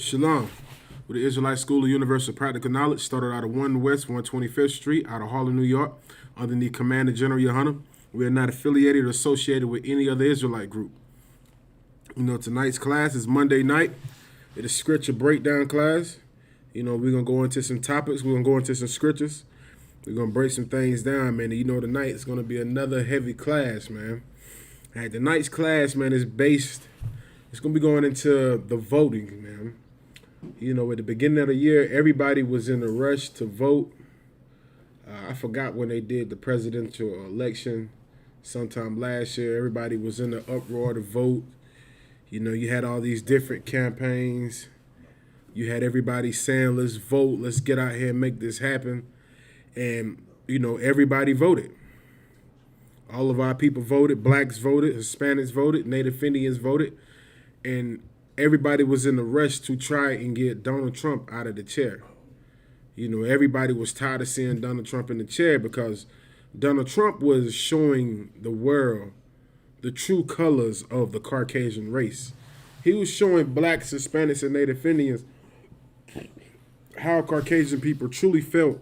Shalom. With the Israelite School of Universal Practical Knowledge, started out of 1 West 125th Street, out of Harlem, New York, underneath Commander General Yohana. We are not affiliated or associated with any other Israelite group. Tonight's class is Monday night. It is scripture breakdown class. We're going to go into some topics. We're going to go into some scriptures. We're going to break some things down, man. And tonight it's going to be another heavy class, man. Tonight's class, man, is based, it's going to be going into the voting, man. At the beginning of the year, everybody was in a rush to vote. I forgot when they did the presidential election sometime last year. Everybody was in the uproar to vote. You had all these different campaigns. You had everybody saying, let's vote, let's get out here and make this happen. And, everybody voted. All of our people voted. Blacks voted, Hispanics voted, Native Indians voted. And everybody was in a rush to try and get Donald Trump out of the chair. Everybody was tired of seeing Donald Trump in the chair because Donald Trump was showing the world the true colors of the Caucasian race. He was showing blacks, Hispanics, and Native Indians how Caucasian people truly felt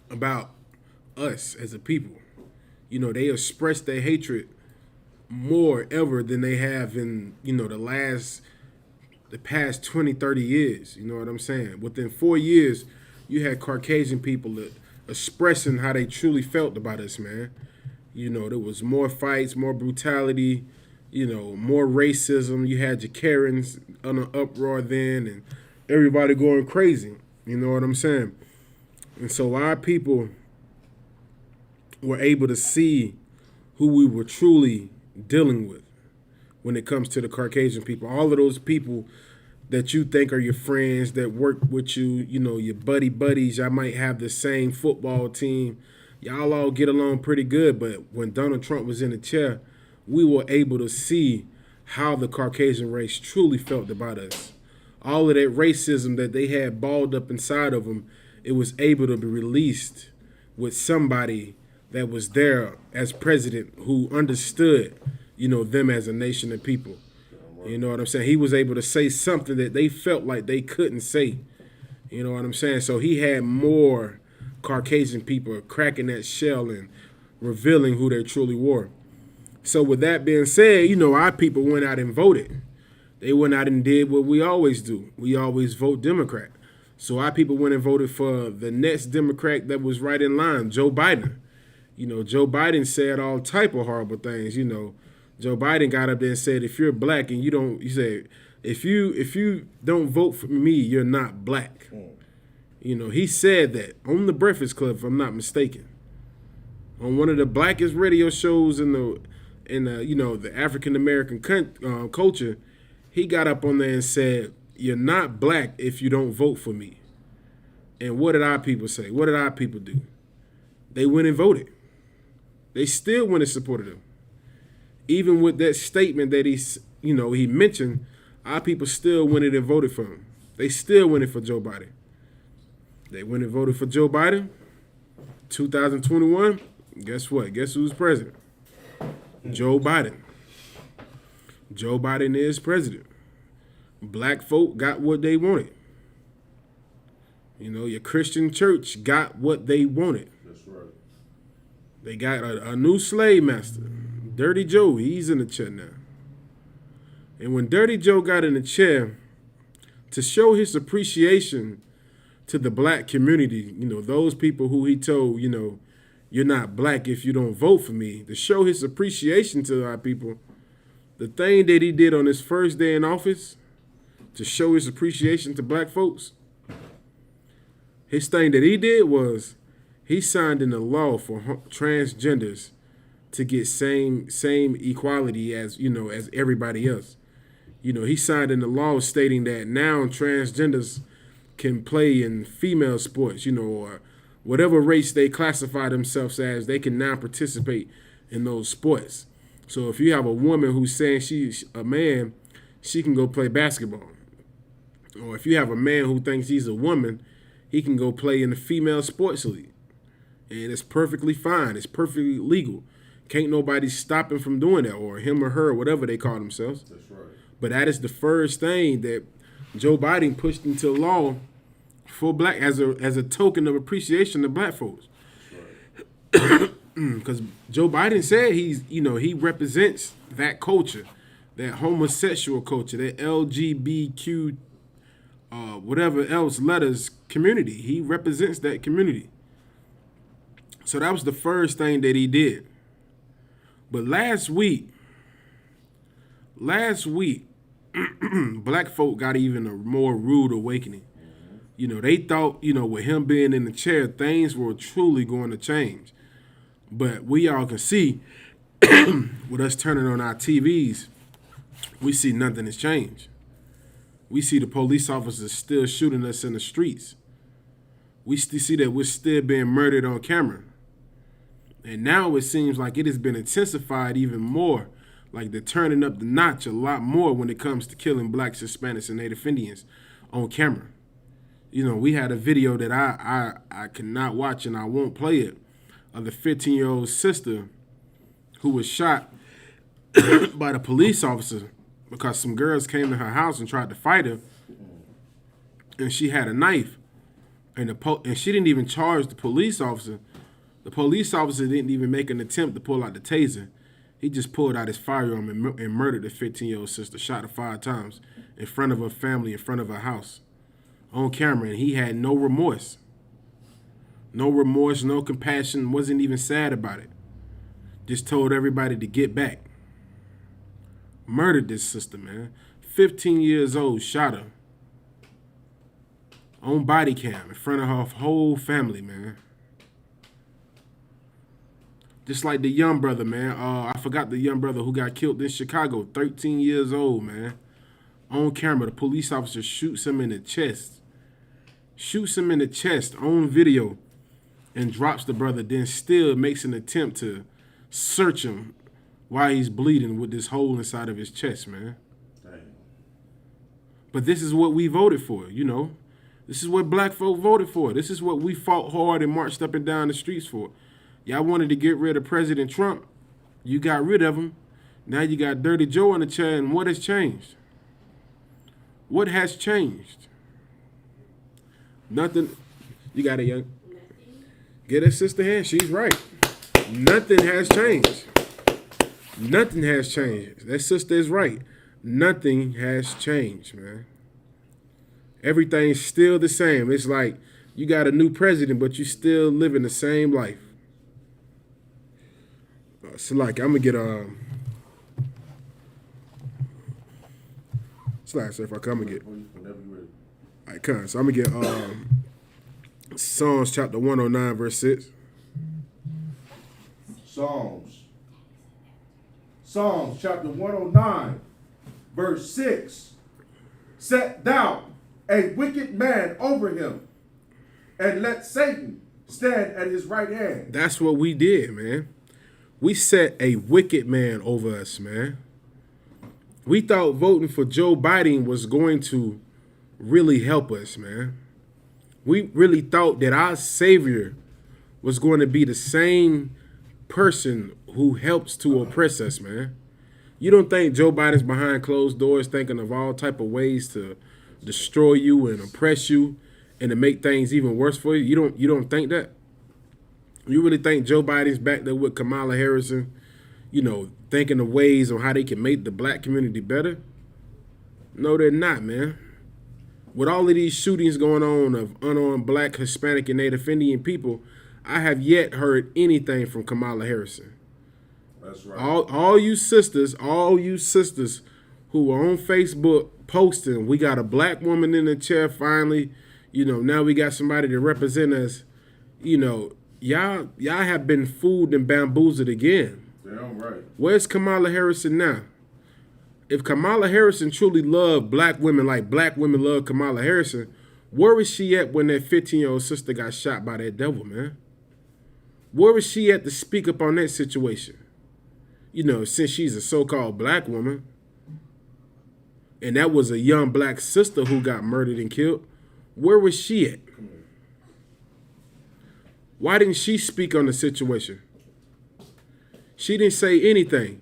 about us as a people. They expressed their hatred more ever than they have in, the past 20, 30 years. You know what I'm saying? Within 4 years, you had Caucasian people expressing how they truly felt about us, man. There was more fights, more brutality, more racism. You had your Karens on an uproar then and everybody going crazy. You know what I'm saying? And so our people were able to see who we were truly dealing with when it comes to the Caucasian people. All of those people that you think are your friends, that work with you, your buddies, y'all might have the same football team. Y'all all get along pretty good, but when Donald Trump was in the chair, we were able to see how the Caucasian race truly felt about us. All of that racism that they had balled up inside of them, it was able to be released with somebody that was there as president who understood, them as a nation and people. You know what I'm saying? He was able to say something that they felt like they couldn't say. You know what I'm saying? So he had more Caucasian people cracking that shell and revealing who they truly were. So with that being said, our people went out and voted. They went out and did what we always do. We always vote Democrat. So our people went and voted for the next Democrat that was right in line, Joe Biden. Joe Biden said all type of horrible things. Joe Biden got up there and said, if you're black and you said, if you don't vote for me, you're not black. He said that on the Breakfast Club, if I'm not mistaken, on one of the blackest radio shows in the African American culture. He got up on there and said, you're not black if you don't vote for me. And what did our people say? What did our people do? They went and voted. They still went and supported him. Even with that statement that he mentioned, our people still went in and voted for him. They still went in for Joe Biden. They went and voted for Joe Biden. 2021, guess what? Guess who's president? Joe Biden. Joe Biden is president. Black folk got what they wanted. Your Christian church got what they wanted. That's right. They got a new slave master. Dirty Joe, he's in the chair now. And when Dirty Joe got in the chair, to show his appreciation to the black community, those people who he told, you're not black if you don't vote for me, to show his appreciation to our people, the thing that he did on his first day in office, to show his appreciation to black folks, his thing that he did was he signed in a law for transgenders to get same equality as as everybody else. He signed in the law stating that now transgenders can play in female sports, or whatever race they classify themselves as, they can now participate in those sports. So if you have a woman who's saying she's a man, she can go play basketball. Or if you have a man who thinks he's a woman, he can go play in the female sports league. And it's perfectly fine. It's perfectly legal. Can't nobody stop him from doing that, or him or her, whatever they call themselves. That's right. But that is the first thing that Joe Biden pushed into law for black as a token of appreciation to black folks. Because Joe Biden said he represents that culture, that homosexual culture, that LGBTQ, whatever else letters community. He represents that community. So that was the first thing that he did. But last week, black folk got even a more rude awakening. They thought, with him being in the chair, things were truly going to change. But we all can see, with us turning on our TVs, we see nothing has changed. We see the police officers still shooting us in the streets. We still see that we're still being murdered on camera. And now it seems like it has been intensified even more, like they're turning up the notch a lot more when it comes to killing blacks, Hispanics, and Native Indians on camera. We had a video that I cannot watch and I won't play it, of the 15-year-old sister who was shot by the police officer because some girls came to her house and tried to fight her, and she had a knife, and she didn't even charge the police officer. The police officer didn't even make an attempt to pull out the taser. He just pulled out his firearm and murdered the 15-year-old sister, shot her 5 times in front of her family, in front of her house, on camera, and he had no remorse. No remorse, no compassion, wasn't even sad about it. Just told everybody to get back. Murdered this sister, man. 15 years old, shot her. On body cam, in front of her whole family, man. Just like the young brother, man. I forgot the young brother who got killed in Chicago, 13 years old, man. On camera, the police officer shoots him in the chest. Shoots him in the chest on video and drops the brother, then still makes an attempt to search him while he's bleeding with this hole inside of his chest, man. Dang. But this is what we voted for, This is what black folk voted for. This is what we fought hard and marched up and down the streets for. Y'all wanted to get rid of President Trump. You got rid of him. Now you got Dirty Joe in the chair, and what has changed? What has changed? Nothing. You got it, young. Get her sister hand. She's right. Nothing has changed. Nothing has changed. That sister is right. Nothing has changed, man. Everything's still the same. It's like you got a new president, but you still living the same life. So like I'm gonna get slide surf. I'm gonna get. All right, come. So I'm gonna get Psalms chapter 109 verse 6. Psalms chapter 109 verse 6. Set thou a wicked man over him, and let Satan stand at his right hand. That's what we did, man. We set a wicked man over us, man. We thought voting for Joe Biden was going to really help us, man. We really thought that our savior was going to be the same person who helps to oppress us, man. You don't think Joe Biden's behind closed doors thinking of all type of ways to destroy you and oppress you and to make things even worse for you? You don't think that? You really think Joe Biden's back there with Kamala Harris, thinking of ways on how they can make the black community better? No, they're not, man. With all of these shootings going on of unarmed black, Hispanic, and Native Indian people, I have yet heard anything from Kamala Harris. That's right. All you sisters who are on Facebook posting, we got a black woman in the chair finally, now we got somebody to represent us, Y'all have been fooled and bamboozled again. Damn right. Where's Kamala Harrison now? If Kamala Harrison truly loved black women like black women love Kamala Harrison, where was she at when that 15-year-old sister got shot by that devil, man? Where was she at to speak up on that situation? Since she's a so-called black woman, and that was a young black sister who got murdered and killed, where was she at? Why didn't she speak on the situation? She didn't say anything.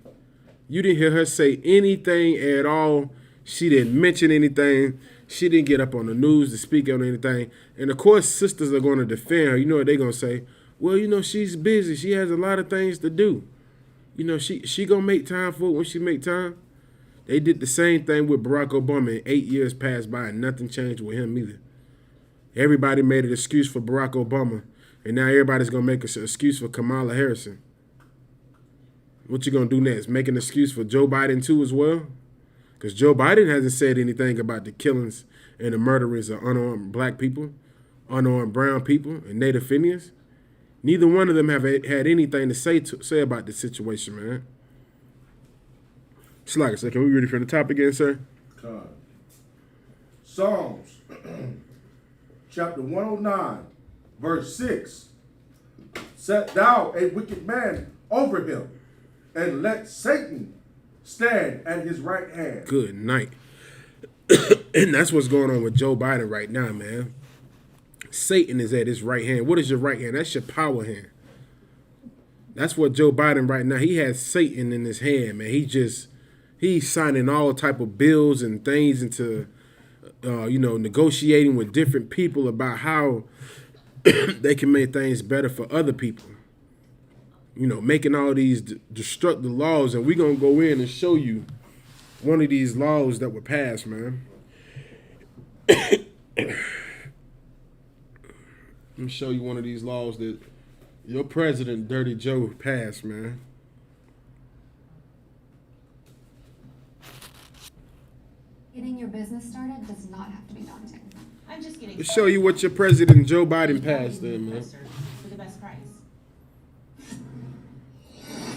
You didn't hear her say anything at all. She didn't mention anything. She didn't get up on the news to speak on anything. And of course, sisters are going to defend her. You know what they're going to say? Well, you know, she's busy. She has a lot of things to do. You know, she going to make time for it when she make time. They did the same thing with Barack Obama, and 8 years passed by and nothing changed with him either. Everybody made an excuse for Barack Obama, and now everybody's going to make an excuse for Kamala Harris. What you going to do next? Make an excuse for Joe Biden too as well? Because Joe Biden hasn't said anything about the killings and the murderings of unarmed black people, unarmed brown people, and Native Indians. Neither one of them have had anything to say about the situation, man. Just like I said, can we read it from the top again, sir? Psalms, chapter 109, verse 6. Set thou a wicked man over him, and let Satan stand at his right hand. Good night. And that's what's going on with Joe Biden right now, man. Satan is at his right hand. What is your right hand? That's your power hand. That's what Joe Biden right now, he has Satan in his hand, man. He's signing all type of bills and things into, negotiating with different people about how they can make things better for other people. You know, making all these destructive laws, and we're going to go in and show you one of these laws that were passed, man. Let me show you one of these laws that your president, Dirty Joe, passed, man. Getting your business started does not have to be daunting. I'm just getting. Let's show you what your president, Joe Biden, passed then, man. For the best price.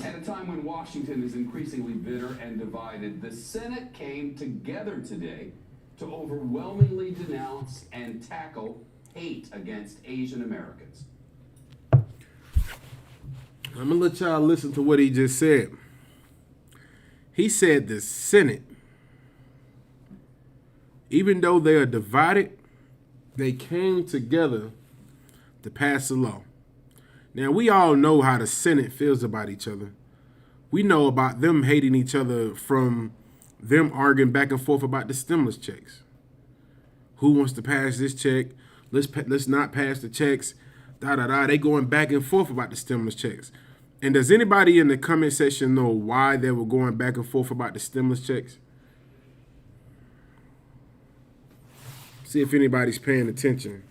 At a time when Washington is increasingly bitter and divided, the Senate came together today to overwhelmingly denounce and tackle hate against Asian Americans. I'm going to let y'all listen to what he just said. He said the Senate, even though they are divided, they came together to pass a law. Now, we all know how the Senate feels about each other. We know about them hating each other from them arguing back and forth about the stimulus checks. Who wants to pass this check? Let's not pass the checks. They going back and forth about the stimulus checks. And does anybody in the comment section know why they were going back and forth about the stimulus checks? See if anybody's paying attention.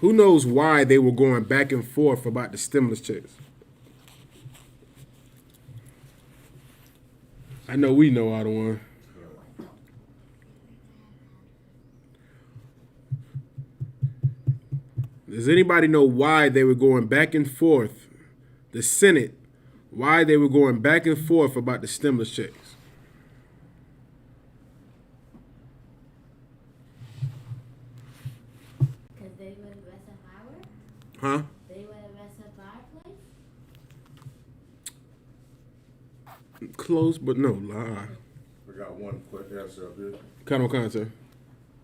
Who knows why they were going back and forth about the stimulus checks? I know we know out of one. Does anybody know why they were going back and forth, the Senate, why they were going back and forth about the stimulus checks? Because they would arrest a Huh? They would arrest a fireplace? Close, but no lie. I got one quick answer up here. Kind of sir.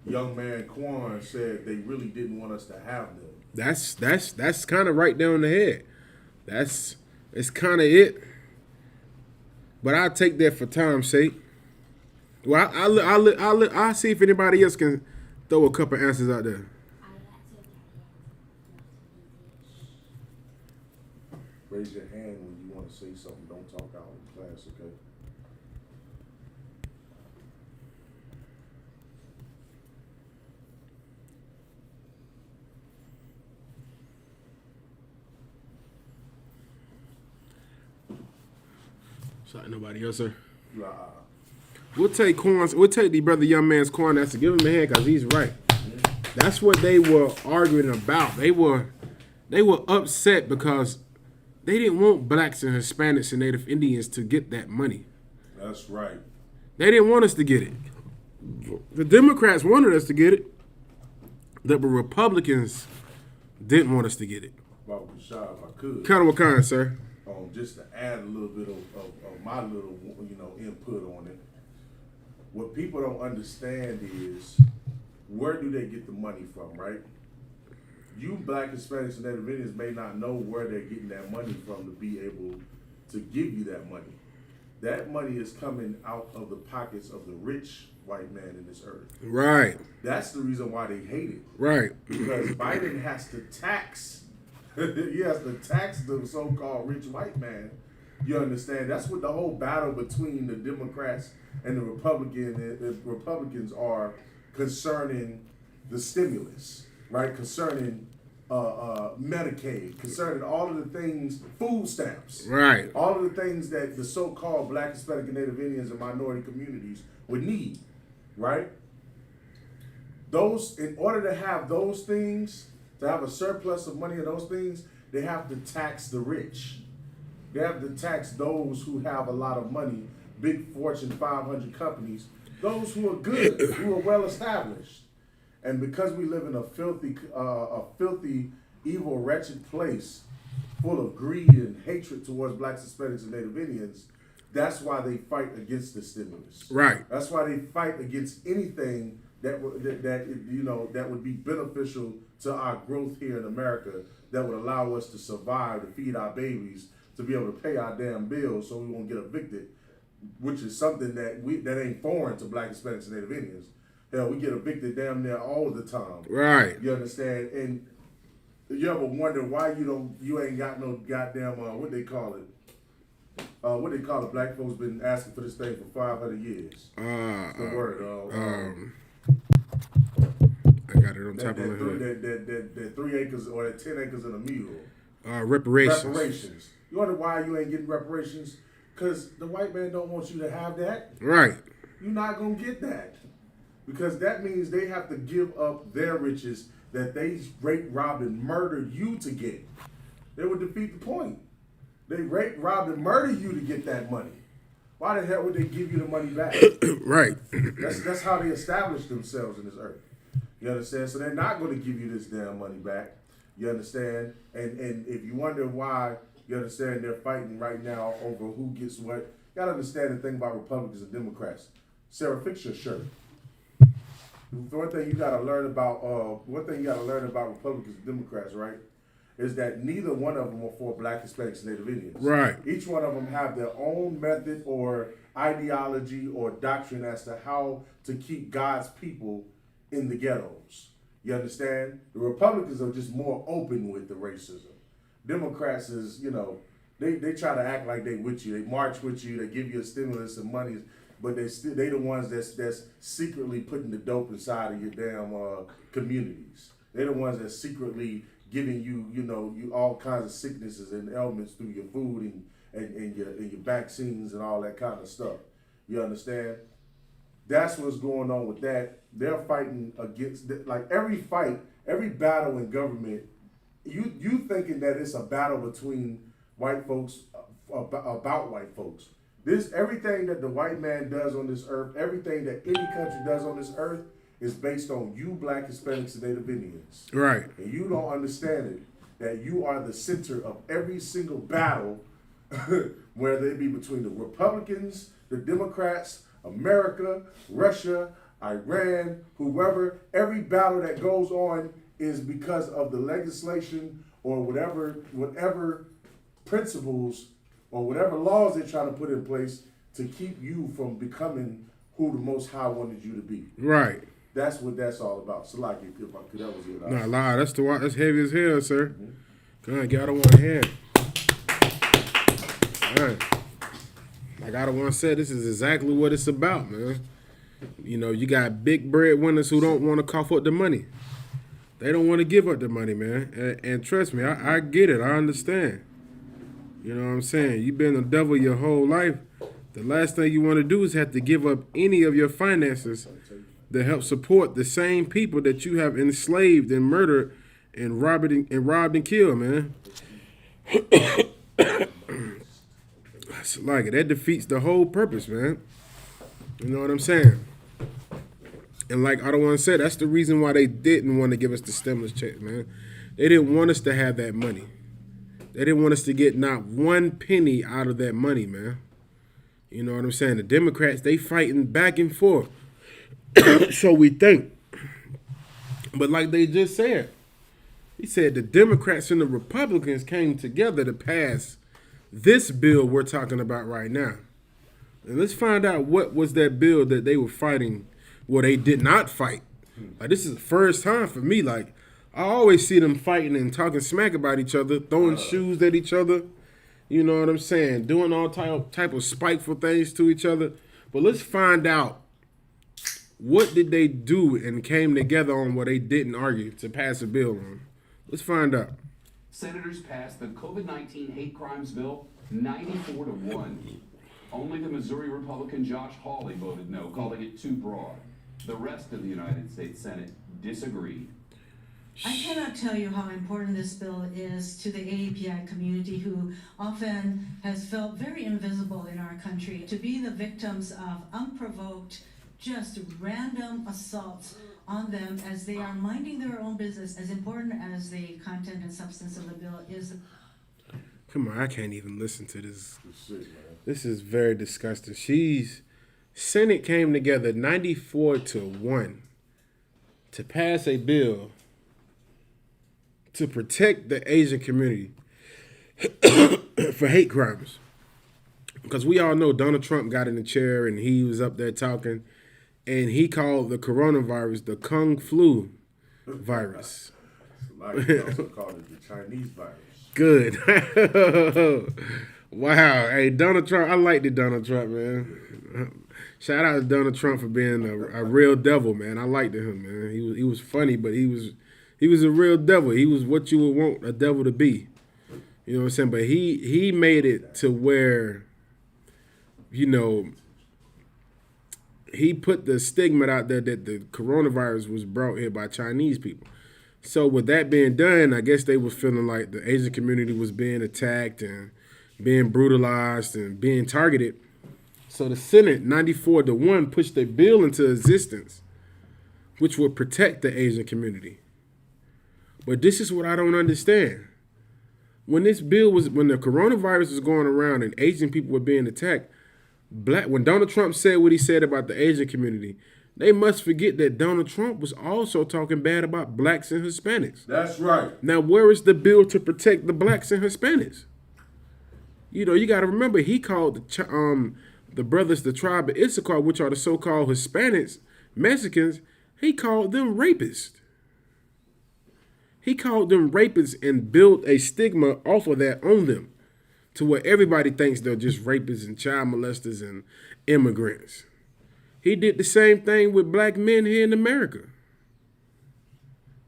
Young man Quan said they really didn't want us to have them. That's kind of right down the head. It's kind of it. But I'll take that for time's sake. Well, I'll see if anybody else can throw a couple answers out there. Raise your hand when you want to say something. Don't talk out in class, okay? Sorry, nobody else, sir. Nah. We'll take the brother young man's corn answer. Give him a hand because he's right. That's what they were arguing about. They were upset because they didn't want blacks and Hispanics and Native Indians to get that money. That's right. They didn't want us to get it. The Democrats wanted us to get it. The Republicans didn't want us to get it. About Rashad, if I could. Kind of what kind, sir? Just to add a little bit of my little, input on it. What people don't understand is where do they get the money from, right? You black Hispanics and Native Indians may not know where they're getting that money from to be able to give you that money. That money is coming out of the pockets of the rich white man in this earth. Right. That's the reason why they hate it. Right. Because Biden has to tax, he has to tax the so-called rich white man. You understand? That's what the whole battle between the Democrats and the Republicans are concerning the stimulus, right? Concerning Medicaid, concerning all of the things, food stamps, Right. all of the things that the so-called Black, Hispanic, and Native Indians and minority communities would need, right? Those, in order to have those things, to have a surplus of money of those things, they have to tax the rich. They have to tax those who have a lot of money, big Fortune 500 companies, those who are good, who are well established. And because we live in a filthy, evil, wretched place full of greed and hatred towards Blacks, Hispanics, and Native Indians, that's why they fight against the stimulus. Right. That's why they fight against anything that would be beneficial to our growth here in America, that would allow us to survive, to feed our babies, to be able to pay our damn bills so we won't get evicted, which is something that ain't foreign to Black, Hispanics, and Native Indians. Hell, we get evicted damn near all the time. Right. You understand? And you ever wonder why you ain't got no goddamn what they call it? What they call it? Black folks been asking for this thing for 500 years. What's the word? I got it on top of my head. That 3 acres or that 10 acres and a mule. Reparations. You wonder why you ain't getting reparations? Because the white man don't want you to have that. Right. You're not going to get that. Because that means they have to give up their riches that they raped, robbed, and murdered you to get. They would defeat the point. They raped, robbed, and murdered you to get that money. Why the hell would they give you the money back? Right. That's how they established themselves in this earth. You understand? So they're not going to give you this damn money back. You understand? And if you wonder why, you understand, they're fighting right now over who gets what. You got to understand the thing about Republicans and Democrats. Sarah, fix your shirt. One thing you got to learn about Republicans and Democrats, right, is that neither one of them are for Black, Hispanics, and Native Indians. Right. Each one of them have their own method or ideology or doctrine as to how to keep God's people in the ghettos. You understand? The Republicans are just more open with the racism. Democrats is, they try to act like they with you. They march with you. They give you a stimulus and money. But they the ones that's secretly putting the dope inside of your damn communities. They're the ones that's secretly giving you, you all kinds of sicknesses and ailments through your food and your vaccines and all that kind of stuff. You understand? That's what's going on with that. They're fighting against, like every fight, every battle in government, you thinking that it's a battle between white folks about white folks. Everything that the white man does on this earth, everything that any country does on this earth is based on you, Black, Hispanics, and Native Indians. Right. And you don't understand it, that you are the center of every single battle, whether it be between the Republicans, the Democrats, America, Russia, Iran, whoever. Every battle that goes on is because of the legislation or whatever principles or whatever laws they're trying to put in place to keep you from becoming who the Most High wanted you to be. Right. That's what that's all about. So like, if I could, that was it. Nah, lie. That's heavy as hell, sir. Go on, get out of one hand. All right. Like I don't want to say, this is exactly what it's about, man. You got big breadwinners who don't want to cough up the money. They don't want to give up the money, man. And trust me, I get it. I understand. You know what I'm saying? You've been the devil your whole life. The last thing you want to do is have to give up any of your finances to help support the same people that you have enslaved and murdered and robbed and killed, man. That's like it. That defeats the whole purpose, man. You know what I'm saying? And like I don't want to say, that's the reason why they didn't want to give us the stimulus check, man. They didn't want us to have that money. They didn't want us to get not one penny out of that money, man. You know what I'm saying? The Democrats, they fighting back and forth. So we think. But like they just said, he said the Democrats and the Republicans came together to pass this bill we're talking about right now. And let's find out what was that bill that they were fighting Well, they did not fight. Like, this is the first time for me. Like, I always see them fighting and talking smack about each other, throwing shoes at each other. You know what I'm saying? Doing all type of spiteful things to each other. But let's find out, what did they do and came together on what they didn't argue to pass a bill on? Let's find out. Senators passed the COVID-19 hate crimes bill 94-1. Only the Missouri Republican Josh Hawley voted no, calling it too broad. The rest of the United States Senate disagreed. I cannot tell you how important this bill is to the AAPI community, who often has felt very invisible in our country, to be the victims of unprovoked, just random assaults on them as they are minding their own business. As important as the content and substance of the bill is. Come on, I can't even listen to this. Shit, man. This is very disgusting. Senate came together 94-1 to pass a bill to protect the Asian community for hate crimes. Because we all know Donald Trump got in the chair and he was up there talking, and he called the coronavirus the Kung Flu virus. Like you also call it the Chinese virus. Good. Wow. Hey, Donald Trump, I liked it, Donald Trump, man. Shout out to Donald Trump for being a real devil, man. I liked him, man. He was funny, but he was a real devil. He was what you would want a devil to be. You know what I'm saying? But he made it to where, you know, he put the stigma out there that the coronavirus was brought here by Chinese people. So with that being done, I guess they was feeling like the Asian community was being attacked and being brutalized and being targeted. So the Senate, 94-1, pushed a bill into existence which would protect the Asian community. But this is what I don't understand. When the coronavirus was going around and Asian people were being attacked, when Donald Trump said what he said about the Asian community, they must forget that Donald Trump was also talking bad about blacks and Hispanics. That's right. Now, where is the bill to protect the blacks and Hispanics? You know, you got to remember, he called the brothers, the tribe of Issachar, which are the so-called Hispanics, Mexicans, he called them rapists. He called them rapists and built a stigma off of that on them, to where everybody thinks they're just rapists and child molesters and immigrants. He did the same thing with black men here in America.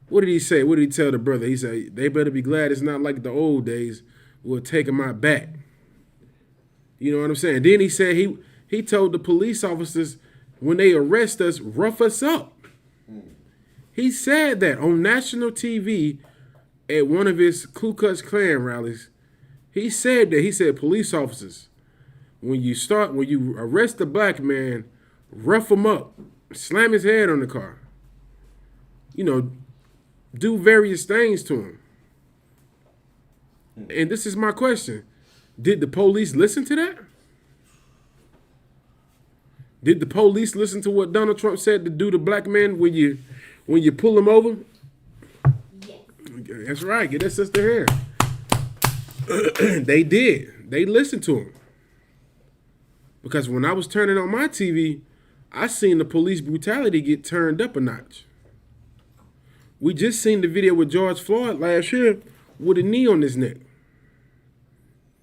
What did he say? What did he tell the brother? He said, they better be glad it's not like the old days. We'll take them out back. You know what I'm saying? Then he said he told the police officers, when they arrest us, rough us up. He said that on national TV at one of his Ku Klux Klan rallies. He said that. He said, police officers, when you arrest a black man, rough him up, slam his head on the car. You know, do various things to him. And this is my question. Did the police listen to that? Did the police listen to what Donald Trump said to do to black men when you pull them over? Yes. That's right. Get that sister here. They did. They listened to him. Because when I was turning on my TV, I seen the police brutality get turned up a notch. We just seen the video with George Floyd last year with a knee on his neck.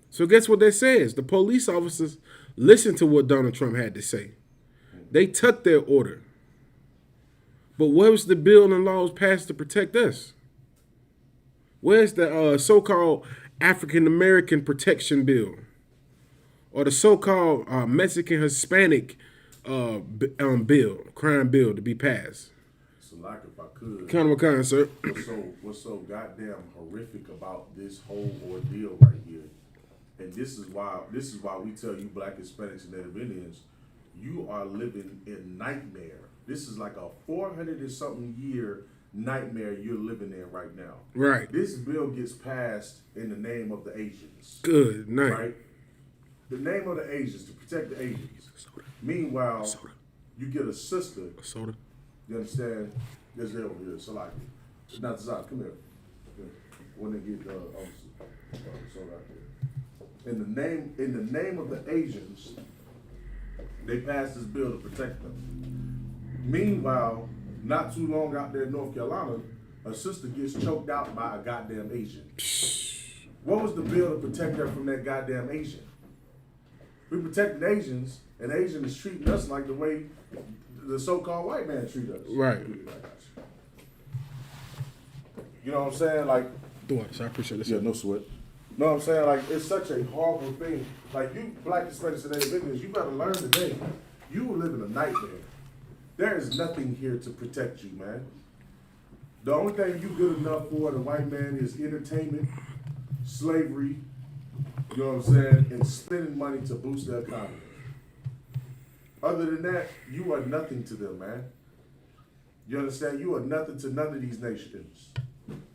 So guess what that says? The police officers listened to what Donald Trump had to say. They took their order. But where was the bill and laws passed to protect us? Where's the so-called African American Protection Bill? Or the so-called Mexican Hispanic bill, crime bill to be passed? So, like, if I could, Kind, sir. what's so goddamn horrific about this whole ordeal right here, and this is why we tell you Black, Hispanics, and Native Indians, you are living in nightmare. This is like a 400 and something year nightmare you're living in right now. Right. This bill gets passed in the name of the Asians. Good night. Right? The name of the Asians, to protect the Asians. Meanwhile, you get a sister. Soda. You understand? There's there over here. So like, not Zach, come here. When they get soda out there. In the name of the Asians, they passed this bill to protect them. Meanwhile, not too long out there in North Carolina, a sister gets choked out by a goddamn Asian. What was the bill to protect her from that goddamn Asian? We protected Asians, and Asians is treating us like the way the so-called white man treat us. Right. You know what I'm saying? Like, Doris, I appreciate this. yeah, no sweat. Know what I'm saying? Like, it's such a horrible thing. Like, you black Hispanics today, Individuals, you better learn today. You will live in a nightmare. There is nothing here to protect you, man. The only thing you good enough for, the white man, is entertainment, slavery, you know what I'm saying, and spending money to boost the economy. Other than that, you are nothing to them, man. You understand? You are nothing to none of these nations.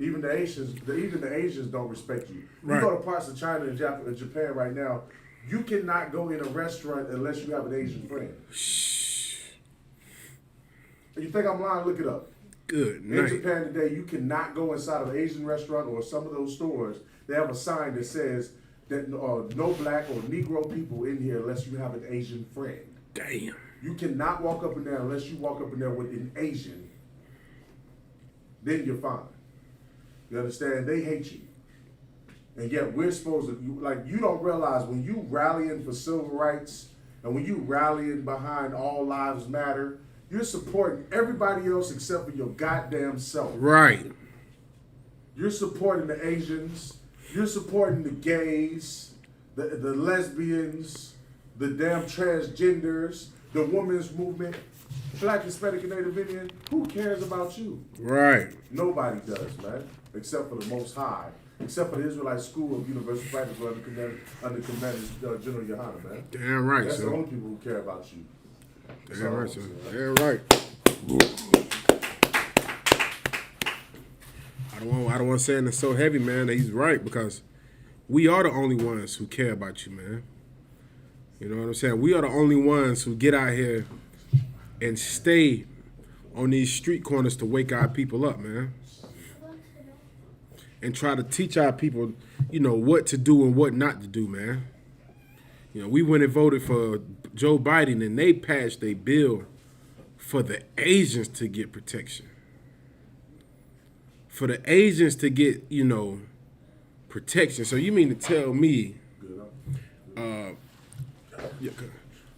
Even the Asians don't respect you. Right. You go to parts of China and Japan right now, you cannot go in a restaurant unless you have an Asian friend. You think I'm lying? Look it up. Good In night. Japan today, you cannot go inside of an Asian restaurant or some of those stores. They have a sign that says that no black or Negro people in here unless you have an Asian friend. Damn. You cannot walk up in there unless you walk up in there with an Asian. Then you're fine. You understand? They hate you. And yet we're supposed to, you don't realize when you rallying for civil rights and when you rallying behind all lives matter, you're supporting everybody else except for your goddamn self. Right. You're supporting the Asians. You're supporting the gays, the lesbians, the damn transgenders, the women's movement, black, Hispanic, and Native Indian. Who cares about you? Right. Nobody does, man, except for the Most High, except for the Israelite School of Universal Practice under Commander General Yohana, man. Damn right, That's the son. only people who care about you. That's Damn all right, I'm son. saying. Damn right. I don't want to say it so heavy, man, that he's right, because we are the only ones who care about you, man. You know what I'm saying? We are the only ones who get out here and stay on these street corners to wake our people up, man. And try to teach our people, what to do and what not to do, man. We went and voted for Joe Biden, and they passed a bill for the Asians to get protection. For the Asians to get, protection. So you mean to tell me,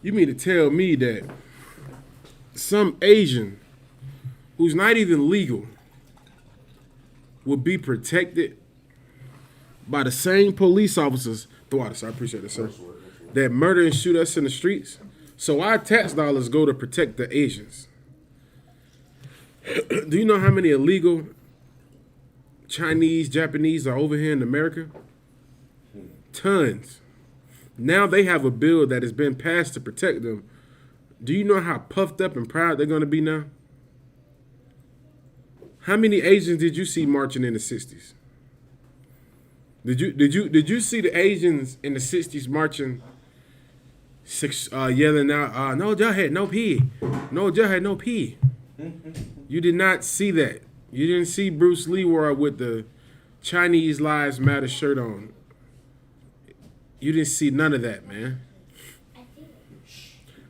you mean to tell me that some Asian who's not even legal would be protected by the same police officers, I appreciate it, sir, that murder and shoot us in the streets? So our tax dollars go to protect the Asians. Do you know how many illegal Chinese, Japanese are over here in America? Tons. Now they have a bill that has been passed to protect them. Do you know how puffed up and proud they're going to be now? How many Asians did you see marching in the 60s? Did you see the Asians in the 60s marching, yelling out, no Jughead, no pee. No Jughead, no pee. You did not see that. You didn't see Bruce Leroy with the Chinese Lives Matter shirt on. You didn't see none of that, man.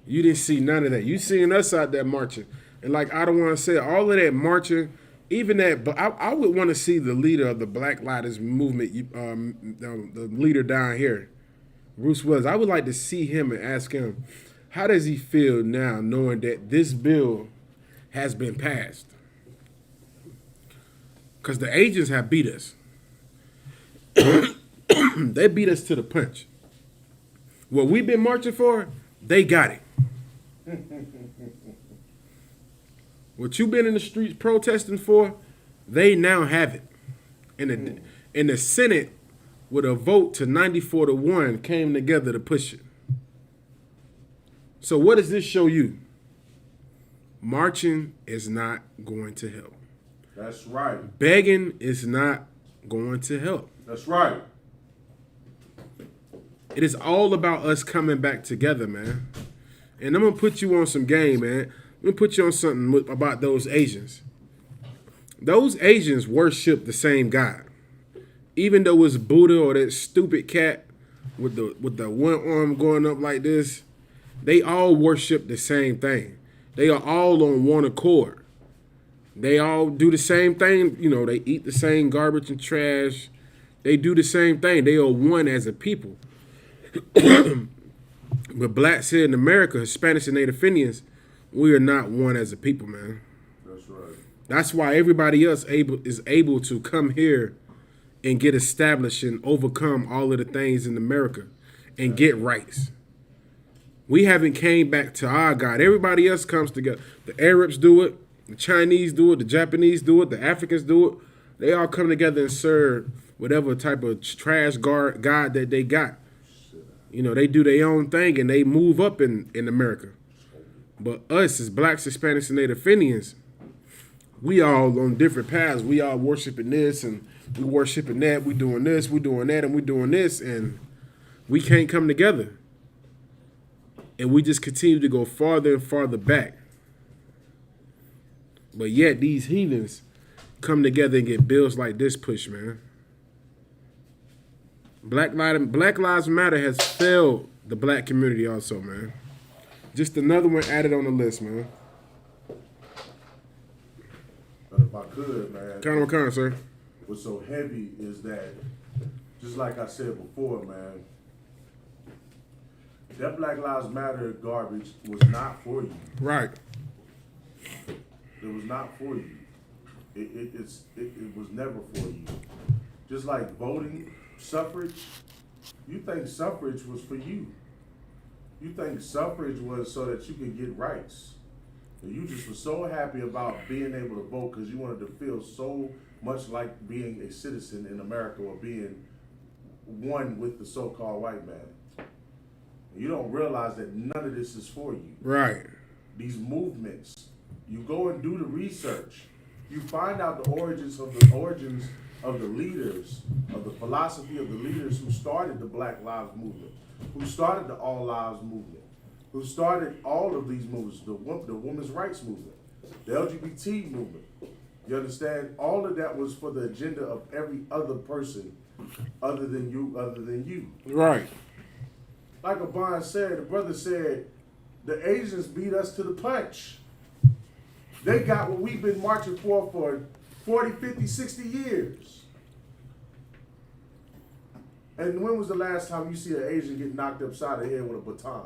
You didn't see none of that. You seen us out there marching. And like I don't want to say, all of that marching, even that, but I would want to see the leader of the Black Lives Movement, the leader down here, Bruce Willis. I would like to see him and ask him, how does he feel now knowing that this bill has been passed? Because the agents have beat us. They beat us to the punch. What we've been marching for, they got it. What you've been in the streets protesting for, they now have it. And the Senate, with a vote to 94-1, came together to push it. So what does this show you? Marching is not going to help. That's right. Begging is not going to help. That's right. It is all about us coming back together, man. And I'm going to put you on some game, man. Let me put you on something about those Asians. Those Asians worship the same God. Even though it's Buddha or that stupid cat with the one arm going up like this, they all worship the same thing. They are all on one accord. They all do the same thing. You know, they eat the same garbage and trash. They do the same thing. They are one as a people. But blacks here in America, Hispanics and Native Indians, we are not one as a people, man. That's right. That's why everybody else is able to come here and get established and overcome all of the things in America and get rights. We haven't came back to our God. Everybody else comes together. The Arabs do it. The Chinese do it. The Japanese do it. The Africans do it. They all come together and serve whatever type of trash God that they got. You know, they do their own thing and they move up in America. But us as blacks, Hispanics, and Native Indians, we all on different paths. We all worshiping this and we worshiping that. We doing this, we doing that, and we doing this. And we can't come together. And we just continue to go farther and farther back. But yet these heathens come together and get bills like this pushed, man. Black Lives Matter has failed the black community also, man. Just another one added on the list, man. But if I could, man. Count on, sir. What's so heavy is that, just like I said before, man, that Black Lives Matter garbage was not for you. Right. It was not for you. It was never for you. Just like voting, suffrage, you think suffrage was for you. You think suffrage was so that you could get rights. And you just were so happy about being able to vote because you wanted to feel so much like being a citizen in America or being one with the so-called white man. And you don't realize that none of this is for you. Right. These movements, you go and do the research. You find out the origins of the leaders, of the philosophy of the leaders who started the Black Lives Movement, who started the All Lives Movement, who started all of these movements, the women's rights movement, the LGBT movement. You understand? All of that was for the agenda of every other person other than you. Right. Like Abban said, the brother said, the Asians beat us to the punch. They got what we've been marching for 40, 50, 60 years. And when was the last time you see an Asian get knocked upside the head with a baton?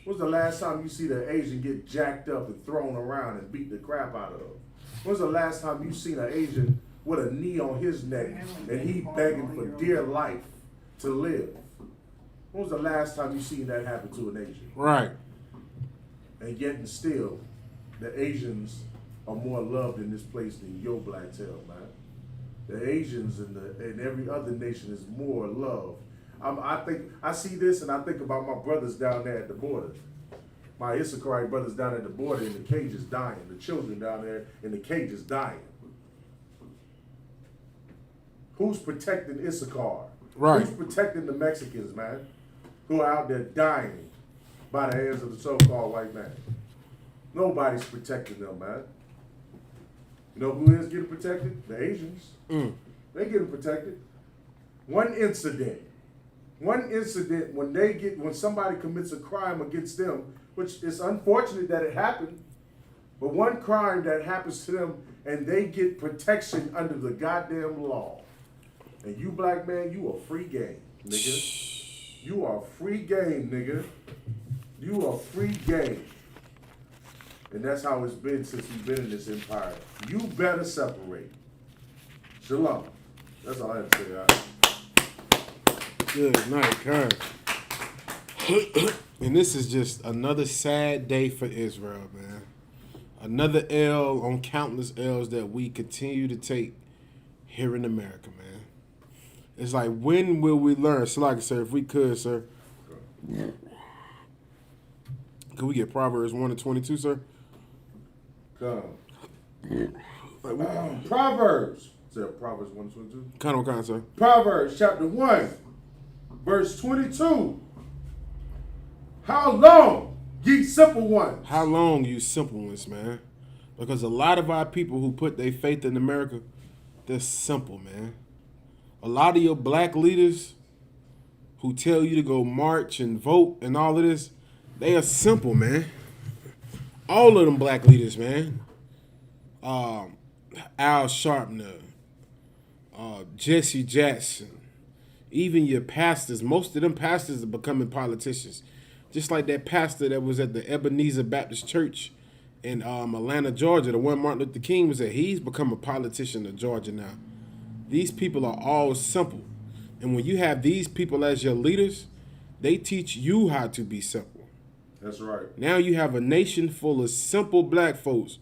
When was the last time you see the Asian get jacked up and thrown around and beat the crap out of them? When was the last time you seen an Asian with a knee on his neck and he begging for dear life to live? When was the last time you seen that happen to an Asian? Right. And yet and still, the Asians are more loved in this place than your black tail, man. The Asians and every other nation is more loved. I see this and I think about my brothers down there at the border. My ISUPKRIBE brothers down at the border in the cages dying. The children down there in the cages dying. Who's protecting Issachar? Right. Who's protecting the Mexicans, man? Who are out there dying by the hands of the so-called white man? Nobody's protecting them, man. You know who is getting protected? The Asians. They getting protected. One incident when somebody commits a crime against them, which is unfortunate that it happened, but one crime that happens to them and they get protection under the goddamn law. And you black man, you are free game, nigga. You are free game, nigga. You are free game. And that's how it's been since we've been in this empire. You better separate. Shalom. That's all I have to say, all right? Good night, Karen. And this is just another sad day for Israel, man. Another L on countless L's that we continue to take here in America, man. It's like, when will we learn? So, like, sir, if we could, sir. Could we get Proverbs 1 and 22, sir? Come. Proverbs. Is that Proverbs 1:22? Kind on, sir. Proverbs chapter 1, verse 22. How long, ye simple ones? How long, you simple ones, man? Because a lot of our people who put their faith in America, they're simple, man. A lot of your black leaders who tell you to go march and vote and all of this, they are simple, man. All of them black leaders, man. Al Sharpton, Jesse Jackson, even your pastors. Most of them pastors are becoming politicians. Just like that pastor that was at the Ebenezer Baptist Church in Atlanta, Georgia, the one Martin Luther King was at. He's become a politician in Georgia now. These people are all simple. And when you have these people as your leaders, they teach you how to be simple. That's right. Now you have a nation full of simple black folks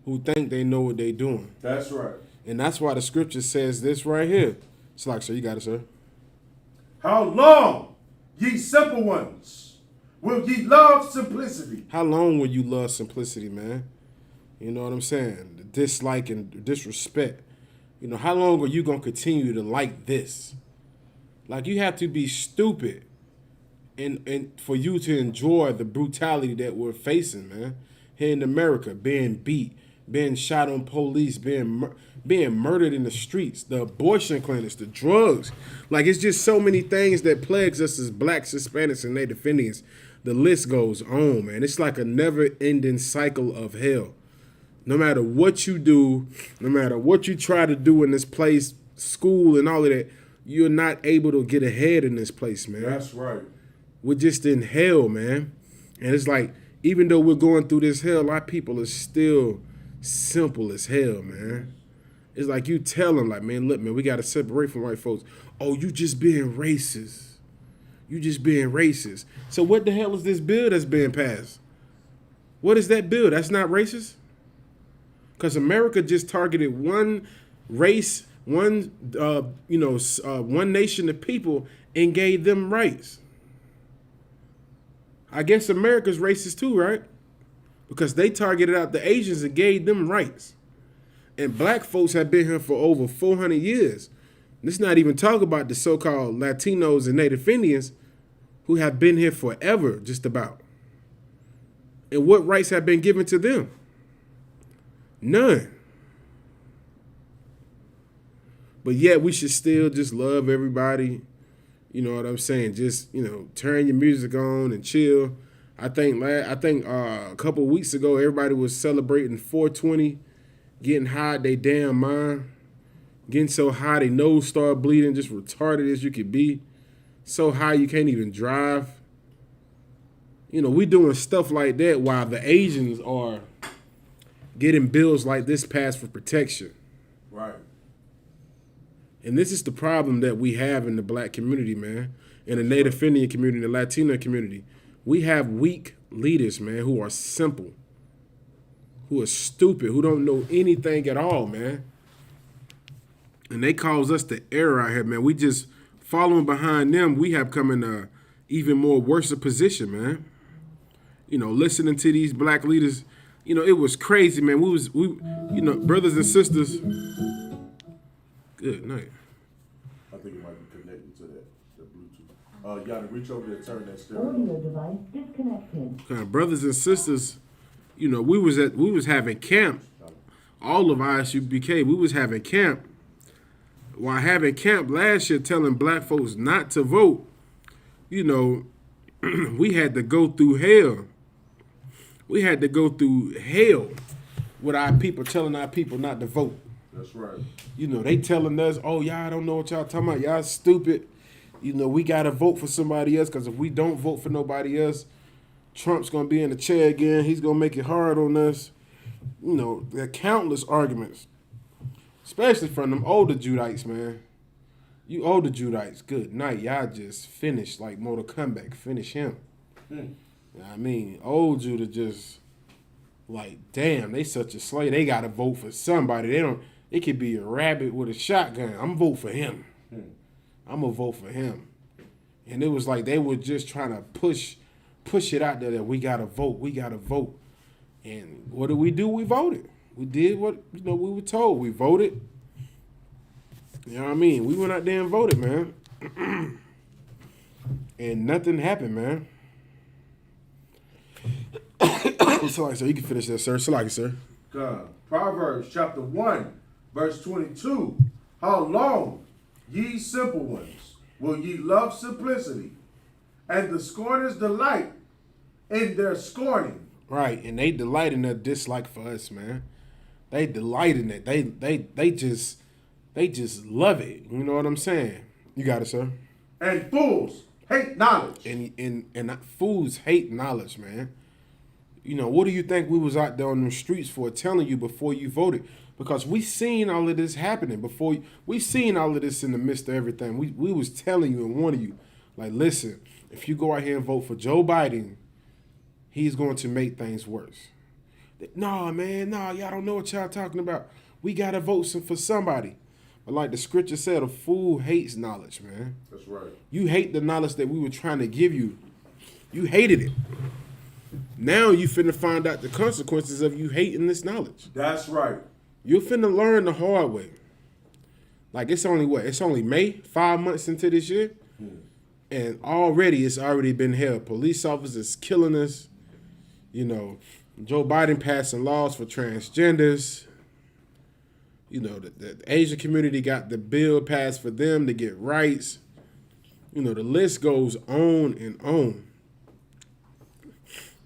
who think they know what they're doing. That's right. And that's why the scripture says this right here. It's like, sir, you got it, sir. How long, ye simple ones, will ye love simplicity? How long will you love simplicity, man? You know what I'm saying? The dislike and disrespect. You know, how long are you going to continue to like this? Like, you have to be stupid and for you to enjoy the brutality that we're facing, man. Here in America, being beat, being shot on police, being murdered in the streets, the abortion clinics, the drugs. Like, it's just so many things that plagues us as blacks, Hispanics, and Native Indians. The list goes on, man. It's like a never-ending cycle of hell. No matter what you do, no matter what you try to do in this place, school and all of that, you're not able to get ahead in this place, man. That's right. We're just in hell, man. And it's like, even though we're going through this hell, our people are still simple as hell, man. It's like you tell them, like, man, look, man, we got to separate from white folks. Oh, you just being racist. You just being racist. So what the hell is this bill that's being passed? What is that bill? That's not racist? Because America just targeted one race, one nation of people and gave them rights. I guess America's racist too, right? Because they targeted out the Asians and gave them rights. And black folks have been here for over 400 years. Let's not even talk about the so-called Latinos and Native Indians who have been here forever, just about. And what rights have been given to them? None. But yet we should still just love everybody. You know what I'm saying? Just, turn your music on and chill. I think a couple of weeks ago, everybody was celebrating 420, getting high they damn mind, getting so high they nose start bleeding, just retarded as you could be. So high you can't even drive. We doing stuff like that while the Asians are getting bills like this passed for protection. Right. And this is the problem that we have in the black community, man, in the Native Indian community, the Latino community. We have weak leaders, man, who are simple, who are stupid, who don't know anything at all, man. And they cause us to err out here, man. We just following behind them. We have come in a even more worse position, man. Listening to these black leaders, it was crazy, man. We brothers and sisters. Good night. I think it might be connected to the Bluetooth. You gotta reach over there and turn that stereo. Audio device disconnected. Brothers and sisters, we was having camp. All of ISUPK, we was having camp. While having camp last year telling black folks not to vote, we had to go through hell. We had to go through hell with our people telling our people not to vote. That's right. They telling us, oh, y'all don't know what y'all talking about. Y'all stupid. We got to vote for somebody else because if we don't vote for nobody else, Trump's going to be in the chair again. He's going to make it hard on us. There are countless arguments, especially from them older Judites, man. You older Judites, good night. Y'all just finished like Mortal Kombat. Finish him. I mean, old Judah just like, damn, they such a slave. They got to vote for somebody. It could be a rabbit with a shotgun. I'm vote for him. I'm going to vote for him. And it was like they were just trying to push it out there that we got to vote. We got to vote. And what did we do? We voted. We did what we were told. We voted. You know what I mean? We went out there and voted, man. And nothing happened, man. So you can finish that, sir. Sir. Proverbs chapter 1, verse 22. How long, ye simple ones, will ye love simplicity, and the scorners delight in their scorning? Right, and they delight in their dislike for us, man. They delight in it. They just love it. You know what I'm saying? You got it, sir. And fools hate knowledge. And fools hate knowledge, man. You know, what do you think we was out there on the streets for telling you before you voted? Because we seen all of this happening before. We seen all of this in the midst of everything. We was telling you and warning you, like, listen, if you go out here and vote for Joe Biden, he's going to make things worse. Nah, man, nah, y'all don't know what y'all talking about. We got to vote for somebody. But like the scripture said, a fool hates knowledge, man. That's right. You hate the knowledge that we were trying to give you. You hated it. Now you finna find out the consequences of you hating this knowledge. That's right. You're finna learn the hard way. Like, it's only what? It's only May, 5 months into this year. And already it's already been hell. Police officers killing us. You know, Joe Biden passing laws for transgenders. You know, the Asian community got the bill passed for them to get rights. You know, the list goes on and on.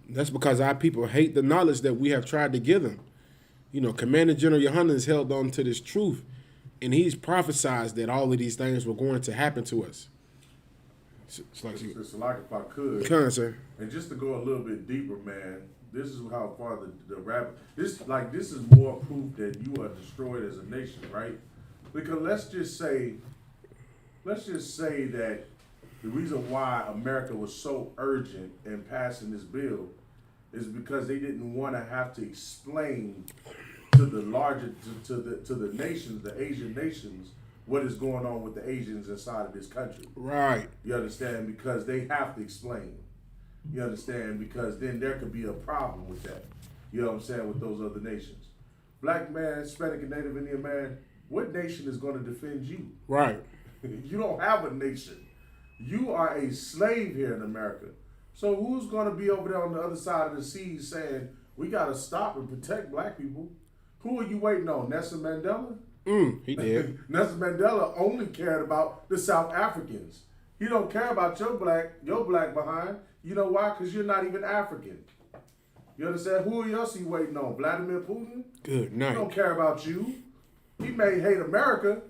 That's because our people hate the knowledge that we have tried to give them. You know, Commander General Yohanan has held on to this truth, and he's prophesied that all of these things were going to happen to us. It's like if I could. Come on, sir. And just to go a little bit deeper, man, this is how far the rap. This is more proof that you are destroyed as a nation, right? Because let's just say that the reason why America was so urgent in passing this bill is because they didn't want to have to explain to the larger to the nations, the Asian nations, what is going on with the Asians inside of this country. Right. You understand? Because they have to explain. You understand? Because then there could be a problem with that. You know what I'm saying? With those other nations. Black man, Hispanic and Native Indian man, what nation is going to defend you? Right. You don't have a nation. You are a slave here in America. So who's going to be over there on the other side of the seas saying, we got to stop and protect black people? Who are you waiting on? Nelson Mandela? He did. Nelson Mandela only cared about the South Africans. He don't care about your black behind. You know why? Because you're not even African. You understand? Who else are you waiting on? Vladimir Putin? Good night. He don't care about you. He may hate America,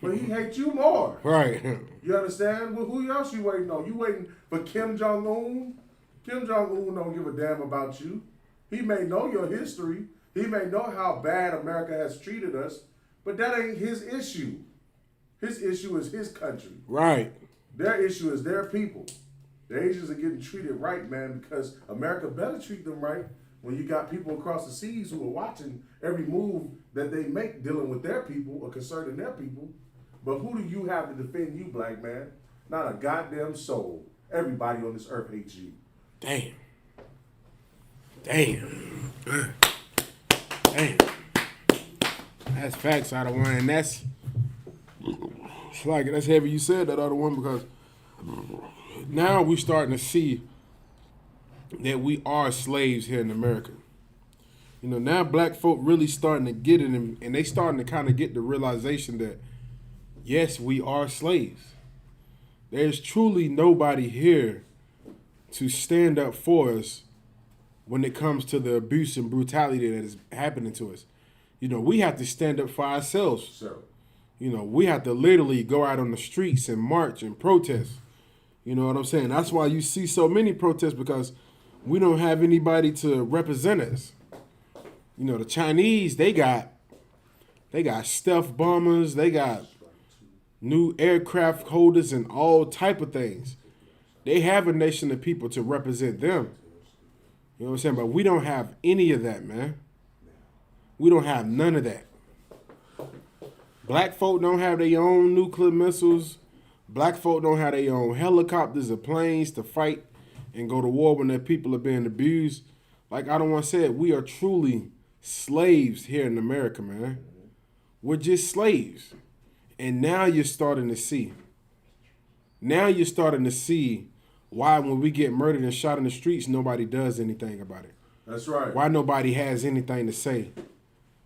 but he hates you more. Right. You understand? Well, who else you waiting on? You waiting for Kim Jong-un? Kim Jong-un don't give a damn about you. He may know your history. He may know how bad America has treated us, but that ain't his issue. His issue is his country. Right. Their issue is their people. The Asians are getting treated right, man, because America better treat them right when you got people across the seas who are watching every move that they make dealing with their people or concerning their people. But who do you have to defend you, black man? Not a goddamn soul. Everybody on this earth hates you. Damn. That's facts out of one, and that's heavy you said that other one, because now we starting to see that we are slaves here in America. You know, now black folk really starting to get it, and they starting to kind of get the realization that, yes, we are slaves. There's truly nobody here to stand up for us when it comes to the abuse and brutality that is happening to us. You know, we have to stand up for ourselves. So, You know, we have to literally go out on the streets and march and protest. You know what I'm saying? That's why you see so many protests, because we don't have anybody to represent us. You know, the Chinese, they got stealth bombers, they got new aircraft holders and all type of things. They have a nation of people to represent them. You know what I'm saying? But we don't have any of that, man. We don't have none of that. Black folk don't have their own nuclear missiles. Black folk don't have their own helicopters or planes to fight and go to war when their people are being abused. Like I don't want to say it, we are truly slaves here in America, man. We're just slaves. And now you're starting to see. Now you're starting to see why when we get murdered and shot in the streets, nobody does anything about it. that's right. Why nobody has anything to say.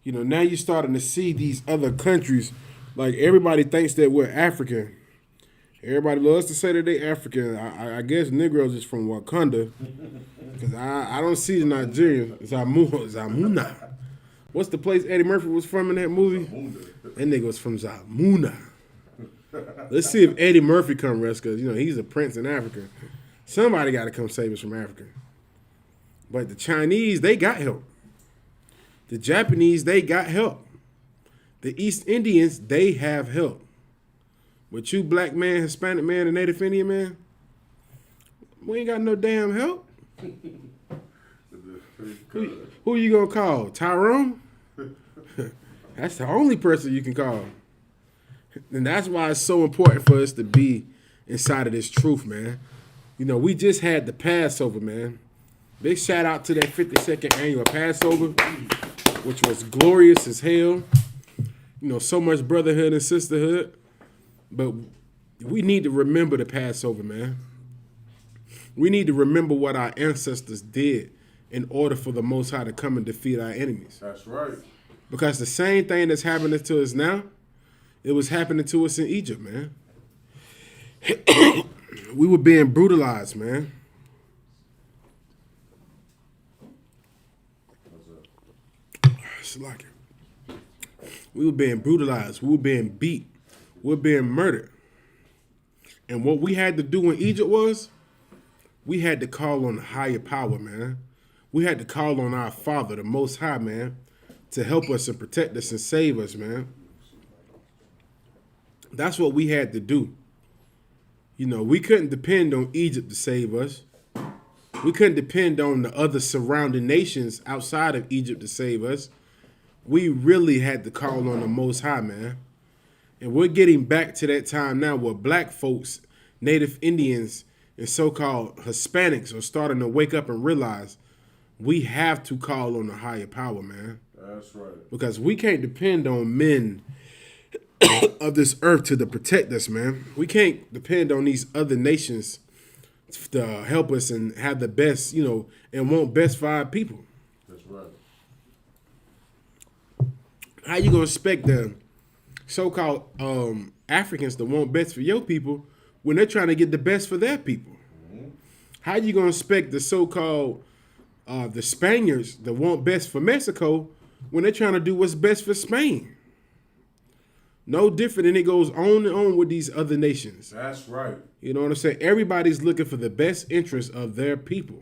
You know, now you're starting to see these other countries, like everybody thinks that we're African. Everybody loves to say that they African. I guess Negroes is from Wakanda. Because I don't see the Nigerian. Zamuna. What's the place Eddie Murphy was from in that movie? That nigga was from Zamuna. Let's see if Eddie Murphy come rescue us. You know, he's a prince in Africa. Somebody got to come save us from Africa. But the Chinese, they got help. The Japanese, they got help. The East Indians, they have help. But you black man, Hispanic man, and Native Indian man, we ain't got no damn help. Who you gonna call? Tyrone? That's the only person you can call. And that's why it's so important for us to be inside of this truth, man. You know, we just had the Passover, man. Big shout out to that 52nd annual Passover, which was glorious as hell. You know, so much brotherhood and sisterhood. But we need to remember the Passover, man. We need to remember what our ancestors did in order for the Most High to come and defeat our enemies. That's right. Because the same thing that's happening to us now, it was happening to us in Egypt, man. We were being brutalized, man. It's like it. We were being brutalized. We were being beat. We were being murdered. And what we had to do in Egypt was, we had to call on a higher power, man. We had to call on our Father, the Most High, man, to help us and protect us and save us, man. That's what we had to do. You know, we couldn't depend on Egypt to save us. We couldn't depend on the other surrounding nations outside of Egypt to save us. We really had to call on the Most High, man. And we're getting back to that time now where black folks, Native Indians, and so-called Hispanics are starting to wake up and realize we have to call on a higher power, man. That's right. Because we can't depend on men of this earth to protect us, man. We can't depend on these other nations to help us and have the best, you know, and want best for our people. That's right. How you gonna expect the so-called Africans to want best for your people when they're trying to get the best for their people? Mm-hmm. How you gonna expect the so-called the Spaniards to want best for Mexico when they're trying to do what's best for Spain? No different, and it goes on and on with these other nations. That's right. You know what I'm saying? Everybody's looking for the best interest of their people.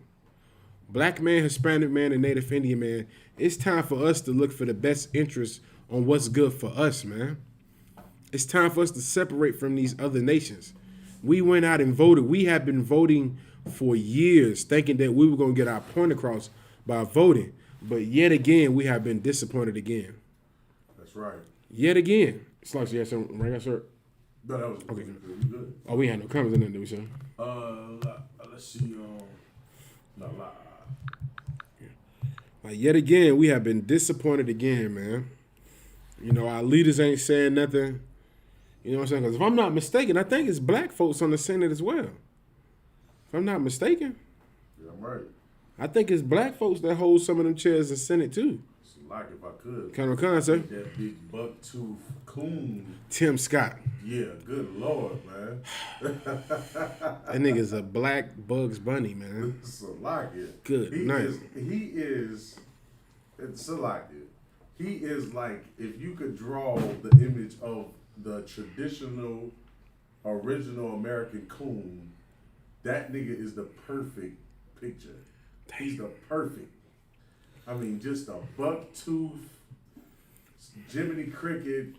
Black man, Hispanic man, and Native Indian man, it's time for us to look for the best interest on what's good for us, man. It's time for us to separate from these other nations. We went out and voted. We have been voting for years, thinking that we were going to get our point across by voting. But yet again, we have been disappointed again. That's right. Yet again. It's like you had something right, sir? No, that was okay. Good. Oh, we had no comments in there, did we, sir? Let's see. Like, yet again, we have been disappointed again, man. You know, our leaders ain't saying nothing. You know what I'm saying? Because if I'm not mistaken, I think it's black folks on the Senate as well. If I'm not mistaken. Yeah, I'm right. I think it's black folks that hold some of them chairs in the Senate, too. Like if I could. Colonel sir. That big buck-tooth coon. Tim Scott. Yeah, good Lord, man. That nigga's a black Bugs Bunny, man. Salakia. Good night. He is Salakia. He is like, if you could draw the image of the traditional, original American coon, that nigga is the perfect picture. He's the perfect. I mean, just a buck-tooth, Jiminy Cricket,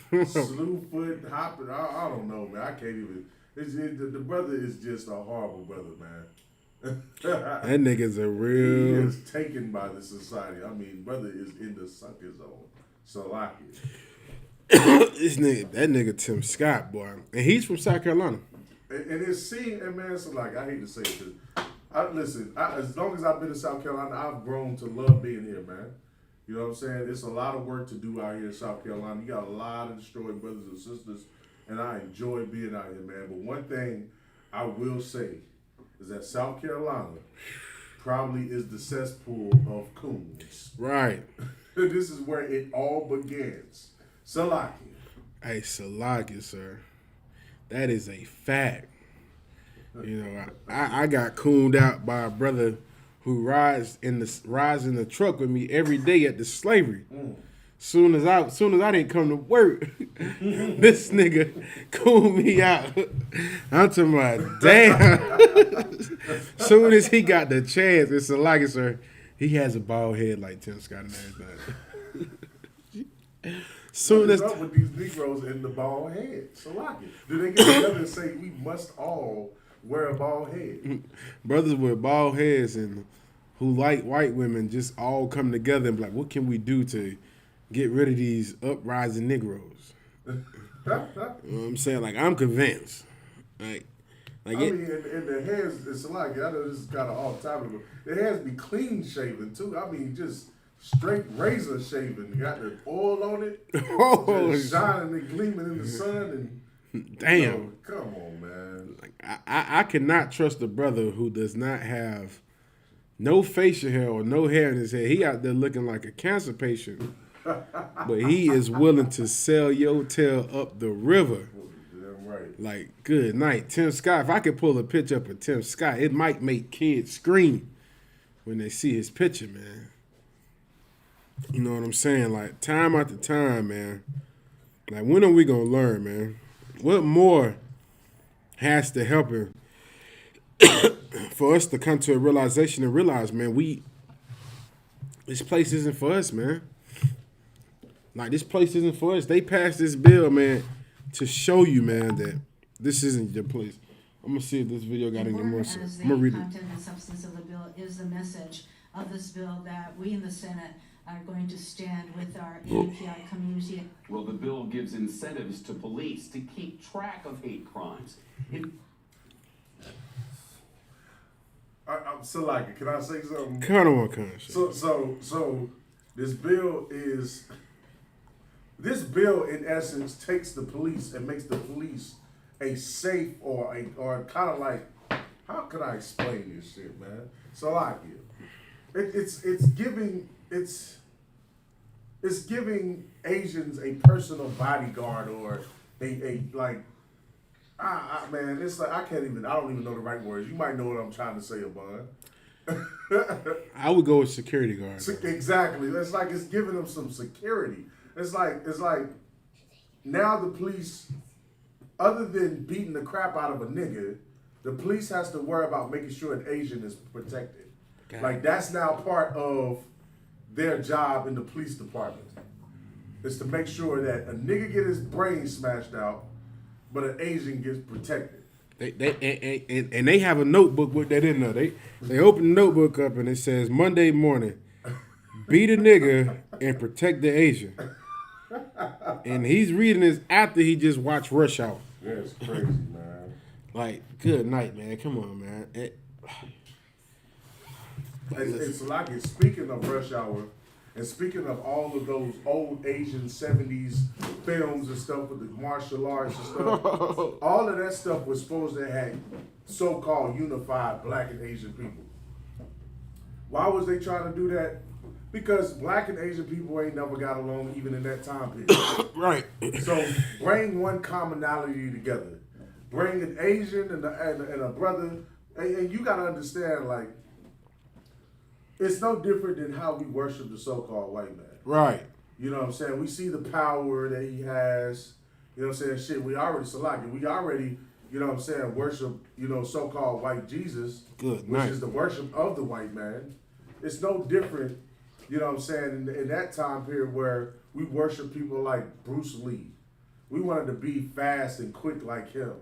slew-foot, hopping. I don't know, man. I can't even. The brother is just a horrible brother, man. That nigga's a real. He is taken by the society. I mean, brother is in the sucker zone. Salakia. That nigga Tim Scott, boy. And he's from South Carolina. And it's seen, and man, so like, I hate to say it, listen, as long as I've been in South Carolina, I've grown to love being here, man. You know what I'm saying? It's a lot of work to do out here in South Carolina. You got a lot of destroyed brothers and sisters, and I enjoy being out here, man. But one thing I will say is that South Carolina probably is the cesspool of coons. Right. This is where it all begins. Salakia. Hey, Salakia, sir. That is a fact. You know, I got cooned out by a brother who rides in the truck with me every day at the slavery. Soon as I didn't come to work, this nigga cooned me out. I'm talking about, damn. Soon as he got the chance, it's a like it, sir. He has a bald head like Tim Scott and everything. Soon What is as up with these Negroes in the bald head? So like it. Do they get together and say we must all wear a bald head? brothers with bald heads and who like white women just all come together and be like, what can we do to get rid of these uprising Negroes? You know what I'm saying? Like, I'm convinced. Like I mean, and the hairs, it's like, I know this is kind of off topic, but the hairs be clean shaven too. I mean, just straight razor shaving. You got the oil on it, just shining and gleaming in the sun. And damn. you know, come on, man. Like, I cannot trust a brother who does not have no facial hair or no hair in his head. He out there looking like a cancer patient. But he is willing to sell your tail up the river. Damn right. Like, good night. Tim Scott, if I could pull a picture up of Tim Scott, it might make kids scream when they see his picture, man. You know what I'm saying? Like, time after time, man. Like, when are we going to learn, man? What more has to happen for us to come to a realization and realize, man, this place isn't for us, man. Like, this place isn't for us. They passed this bill, man, to show you, man, that this isn't your place. I'm going to see if this video got any more. Important as the I'm going to read it. content and substance of the bill is the message of this bill that we in the Senate are going to stand with our API community. Well, the bill gives incentives to police to keep track of hate crimes. I'm so like, can I say something? Kind of want to So this bill in essence takes the police and makes the police a safe or kind of like, how can I explain this shit, man? So like it's giving Asians a personal bodyguard or a like. Man, it's like I don't even know the right words. You might know what I'm trying to say, Abun. I would go with security guard. Exactly. It's like it's giving them some security. It's like now the police, other than beating the crap out of a nigga, the police has to worry about making sure an Asian is protected. Okay. Like that's now part of their job in the police department. Is to make sure that a nigga get his brain smashed out, but an Asian gets protected. They have a notebook with that in there. They open the notebook up and it says Monday morning, beat a nigga and protect the Asian. And he's reading this after he just watched Rush Hour. Yeah, it's crazy, man. Like, good night, man. Come on, man. It's like it's speaking of Rush Hour. And speaking of all of those old Asian 70s films and stuff with the martial arts and stuff, all of that stuff was supposed to have so-called unified black and Asian people. Why was they trying to do that? Because black and Asian people ain't never got along even in that time period. Right. So bring one commonality together. Bring an Asian and a brother. And you got to understand, like, it's no different than how we worship the so-called white man. Right. You know what I'm saying? We see the power that he has. You know what I'm saying? Shit, we already select it. We already, you know what I'm saying, worship, so-called white Jesus. Good which night. is the worship of the white man. It's no different, you know what I'm saying, in that time period where we worship people like Bruce Lee. We wanted to be fast and quick like him.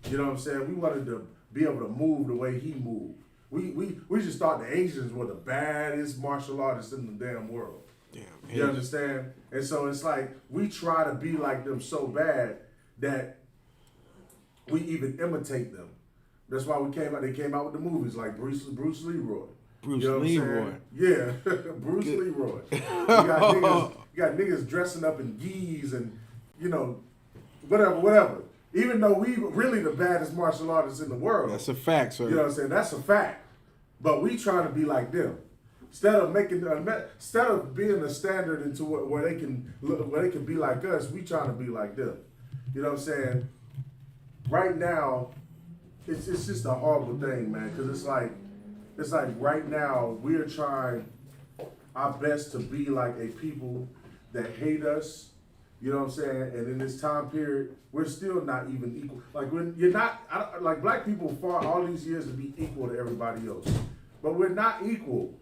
You know what I'm saying? We wanted to be able to move the way he moved. We just thought the Asians were the baddest martial artists in the damn world. Damn, you understand? And so it's like we try to be like them so bad that we even imitate them. That's why they came out with the movies like Bruce Leroy. Bruce you know Leroy. Yeah, Bruce Leroy. You got niggas dressing up in gis and, whatever. Even though we really the baddest martial artists in the world. That's a fact, sir. You know what I'm saying? That's a fact. But we trying to be like them. Instead of being a standard into where they can be like us, we trying to be like them. You know what I'm saying? right now, it's just a horrible thing, man. Because it's like right now we're trying our best to be like a people that hate us. You know what I'm saying? And in this time period, we're still not even equal. Like when you're not, like black people fought all these years to be equal to everybody else, but we're not equal.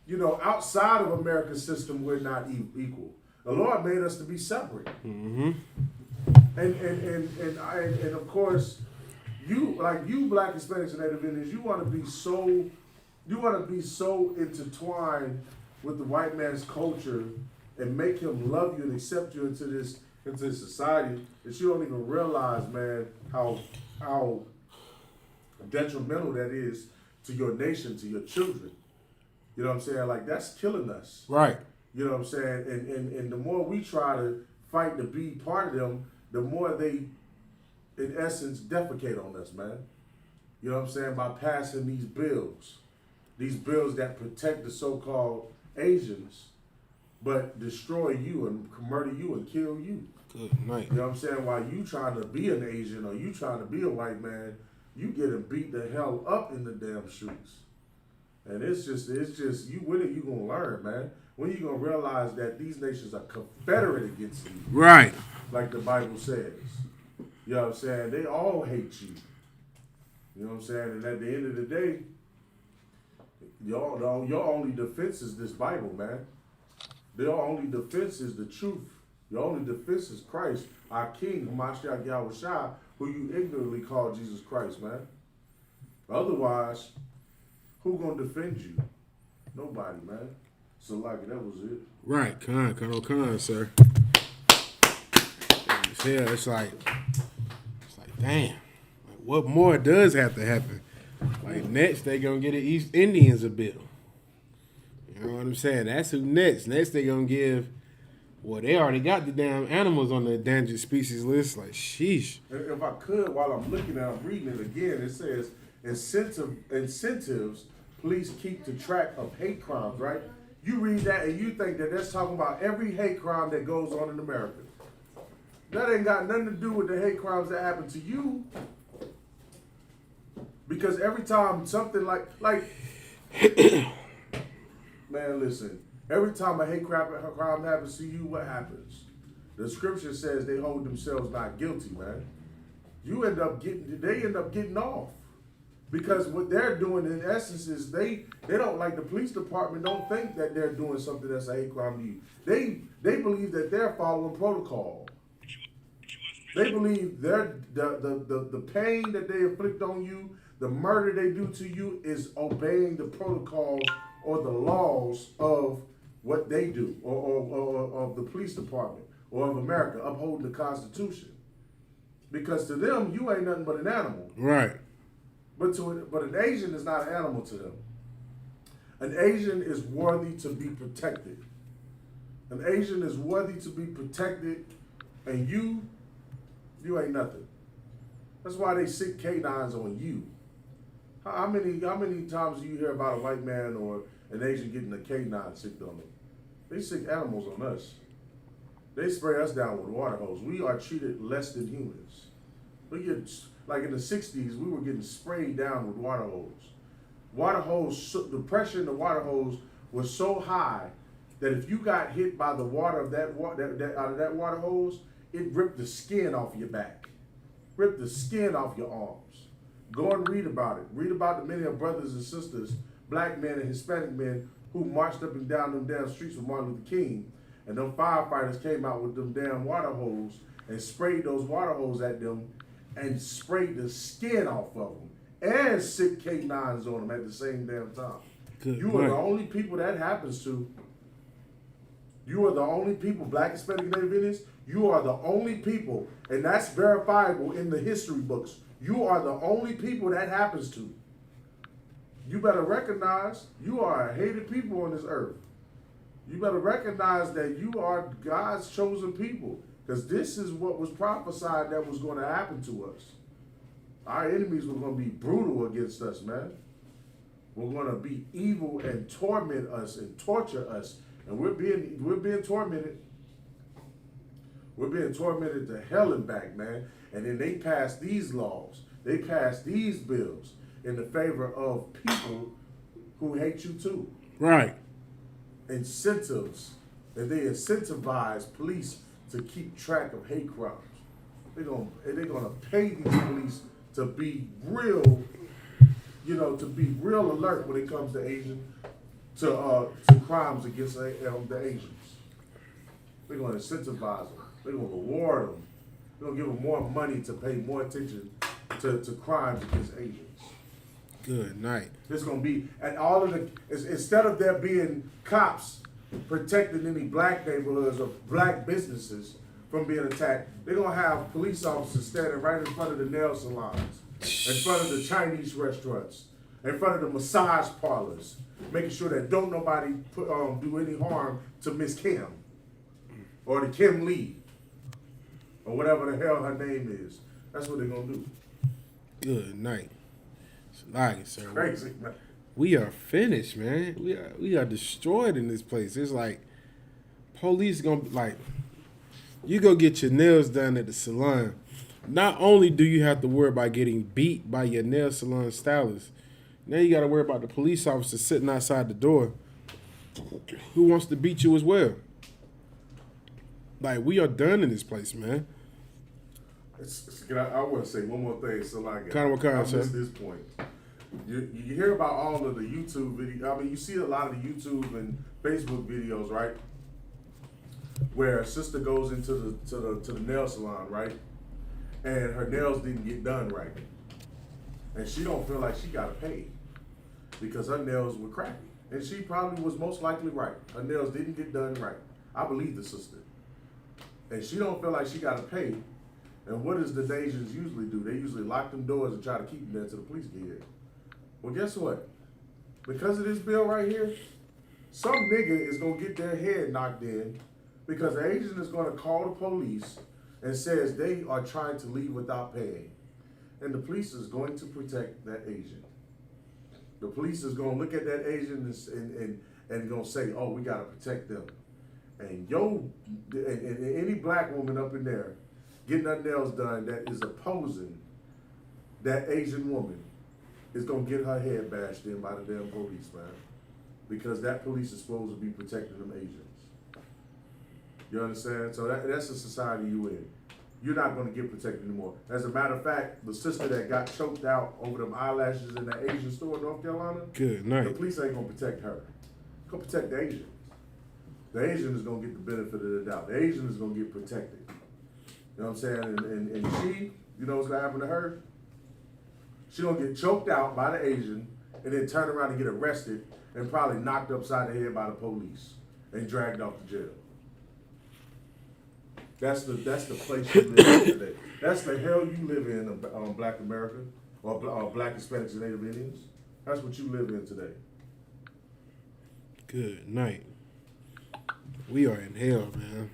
You know, outside of America's system, we're not equal. The Lord made us to be separate. Mm-hmm. And of course, you Black Hispanics and Native Indians, you want to be so intertwined with the white man's culture and make him love you and accept you into this society that you don't even realize, man, how detrimental that is to your nation, to your children. You know what I'm saying? Like, that's killing us. Right. You know what I'm saying? And the more we try to fight to be part of them, the more they, in essence, defecate on us, man. You know what I'm saying? By passing these bills that protect the so-called Asians, but destroy you and murder you and kill you. Good night. You know what I'm saying? While you trying to be an Asian or you trying to be a white man, you getting beat the hell up in the damn streets. And it's just you when are you gonna learn, man? When are you gonna realize that these nations are confederate against you? Right. Like the Bible says. You know what I'm saying? They all hate you. You know what I'm saying? And at the end of the day, your only defense is this Bible, man. Your only defense is the truth. Your only defense is Christ, our King, Hamashiach Yahushua, who you ignorantly call Jesus Christ, man. Otherwise, who gonna defend you? Nobody, man. So like that was it. Right. Con, sir. Yeah, it's like damn. Like, what more does have to happen? Like next they gonna get the East Indians a bill. You know what I'm saying? That's who next. Next they gonna give. Well, they already got the damn animals on the endangered species list. Like, sheesh. If I could, while I'm reading it again, it says incentives. Please keep the track of hate crimes. Right? You read that and you think that that's talking about every hate crime that goes on in America. That ain't got nothing to do with the hate crimes that happen to you. Because every time something like man, listen. Every time a hate crime happens to you, what happens? The scripture says they hold themselves not guilty, man. They end up getting off. Because what they're doing in essence is they don't, like the police department don't think that they're doing something that's a hate crime to you. They believe that they're following protocol. They believe the pain that they inflict on you, the murder they do to you is obeying the protocols or the laws of what they do, or of the police department, or of America, upholding the Constitution. Because to them, you ain't nothing but an animal. Right. But an Asian is not an animal to them. An Asian is worthy to be protected. An Asian is worthy to be protected, and you ain't nothing. That's why they sick canines on you. How many times do you hear about a white man or an Asian getting a canine sicked on them? They sick animals on us. They spray us down with water hose. We are treated less than humans. We get, like in the 60s, we were getting sprayed down with water hose. Water hose, the pressure in the water hose was so high that if you got hit by the water of out of that water hose, it ripped the skin off your back, ripped the skin off your arms. Go and read about it. Read about the many of brothers and sisters, black men and Hispanic men, who marched up and down them damn streets with Martin Luther King, and them firefighters came out with them damn water hose and sprayed those water hoses at them and sprayed the skin off of them and sick canines on them at the same damn time. You are the only people that happens to. You are the only people, Black, Hispanic, Native Indians, you are the only people, and that's verifiable in the history books. You are the only people that happens to. You better recognize you are a hated people on this earth. You better recognize that you are God's chosen people, because this is what was prophesied that was going to happen to us. Our enemies were going to be brutal against us, man. We're going to be evil and torment us and torture us, and we're being tormented. We're being tormented to hell and back, man. And then they pass these laws. They pass these bills in the favor of people who hate you too. Right. Incentives. And they incentivize police to keep track of hate crimes. They're gonna pay these police to be real, to be real alert when it comes to to crimes against the Asians. They're gonna incentivize them. They're gonna reward them. They're gonna give them more money to pay more attention to crimes against Asians. Good night. It's gonna be at all of instead of there being cops protecting any black neighborhoods or black businesses from being attacked, they're gonna have police officers standing right in front of the nail salons, in front of the Chinese restaurants, in front of the massage parlors, making sure that don't nobody do any harm to Miss Kim or to Kim Lee or whatever the hell her name is. That's what they're gonna do. Good night. Like, sir. Crazy, man. We are finished, man. We are destroyed in this place. It's like police gonna like you go get your nails done at the salon. Not only do you have to worry about getting beat by your nail salon stylist, now you got to worry about the police officer sitting outside the door who wants to beat you as well. Like, we are done in this place, man. I want to say one more thing. So like, Kind of what kind, I sir? missed this point. You hear about all of the YouTube videos. I mean, you see a lot of the YouTube and Facebook videos, right? Where a sister goes into the nail salon, right? And her nails didn't get done right. And she don't feel like she got to pay because her nails were crappy. And she probably was most likely right. Her nails didn't get done right. I believe the sister. And she don't feel like she got to pay. And what does the Asians usually do? They usually lock them doors and try to keep them there until the police get here. Well, guess what? Because of this bill right here, some nigga is going to get their head knocked in because the Asian is going to call the police and says they are trying to leave without paying. And the police is going to protect that Asian. The police is going to look at that Asian and going to say, oh, we got to protect them. And any black woman up in there getting her nails done that is opposing that Asian woman is going to get her head bashed in by the damn police, man. Because that police is supposed to be protecting them Asians. You understand? So that's the society you in. You're not going to get protected anymore. As a matter of fact, the sister that got choked out over them eyelashes in that Asian store in North Carolina, Good night. the police ain't going to protect her. They're going to protect the Asians. The Asian is going to get the benefit of the doubt. The Asian is going to get protected. You know what I'm saying? And she, you know what's going to happen to her? She's going to get choked out by the Asian and then turn around and get arrested and probably knocked upside the head by the police and dragged off to jail. That's the place you live in today. That's the hell you live in, Black America, or Black Hispanics and Native Indians. That's what you live in today. Good night. We are in hell, man.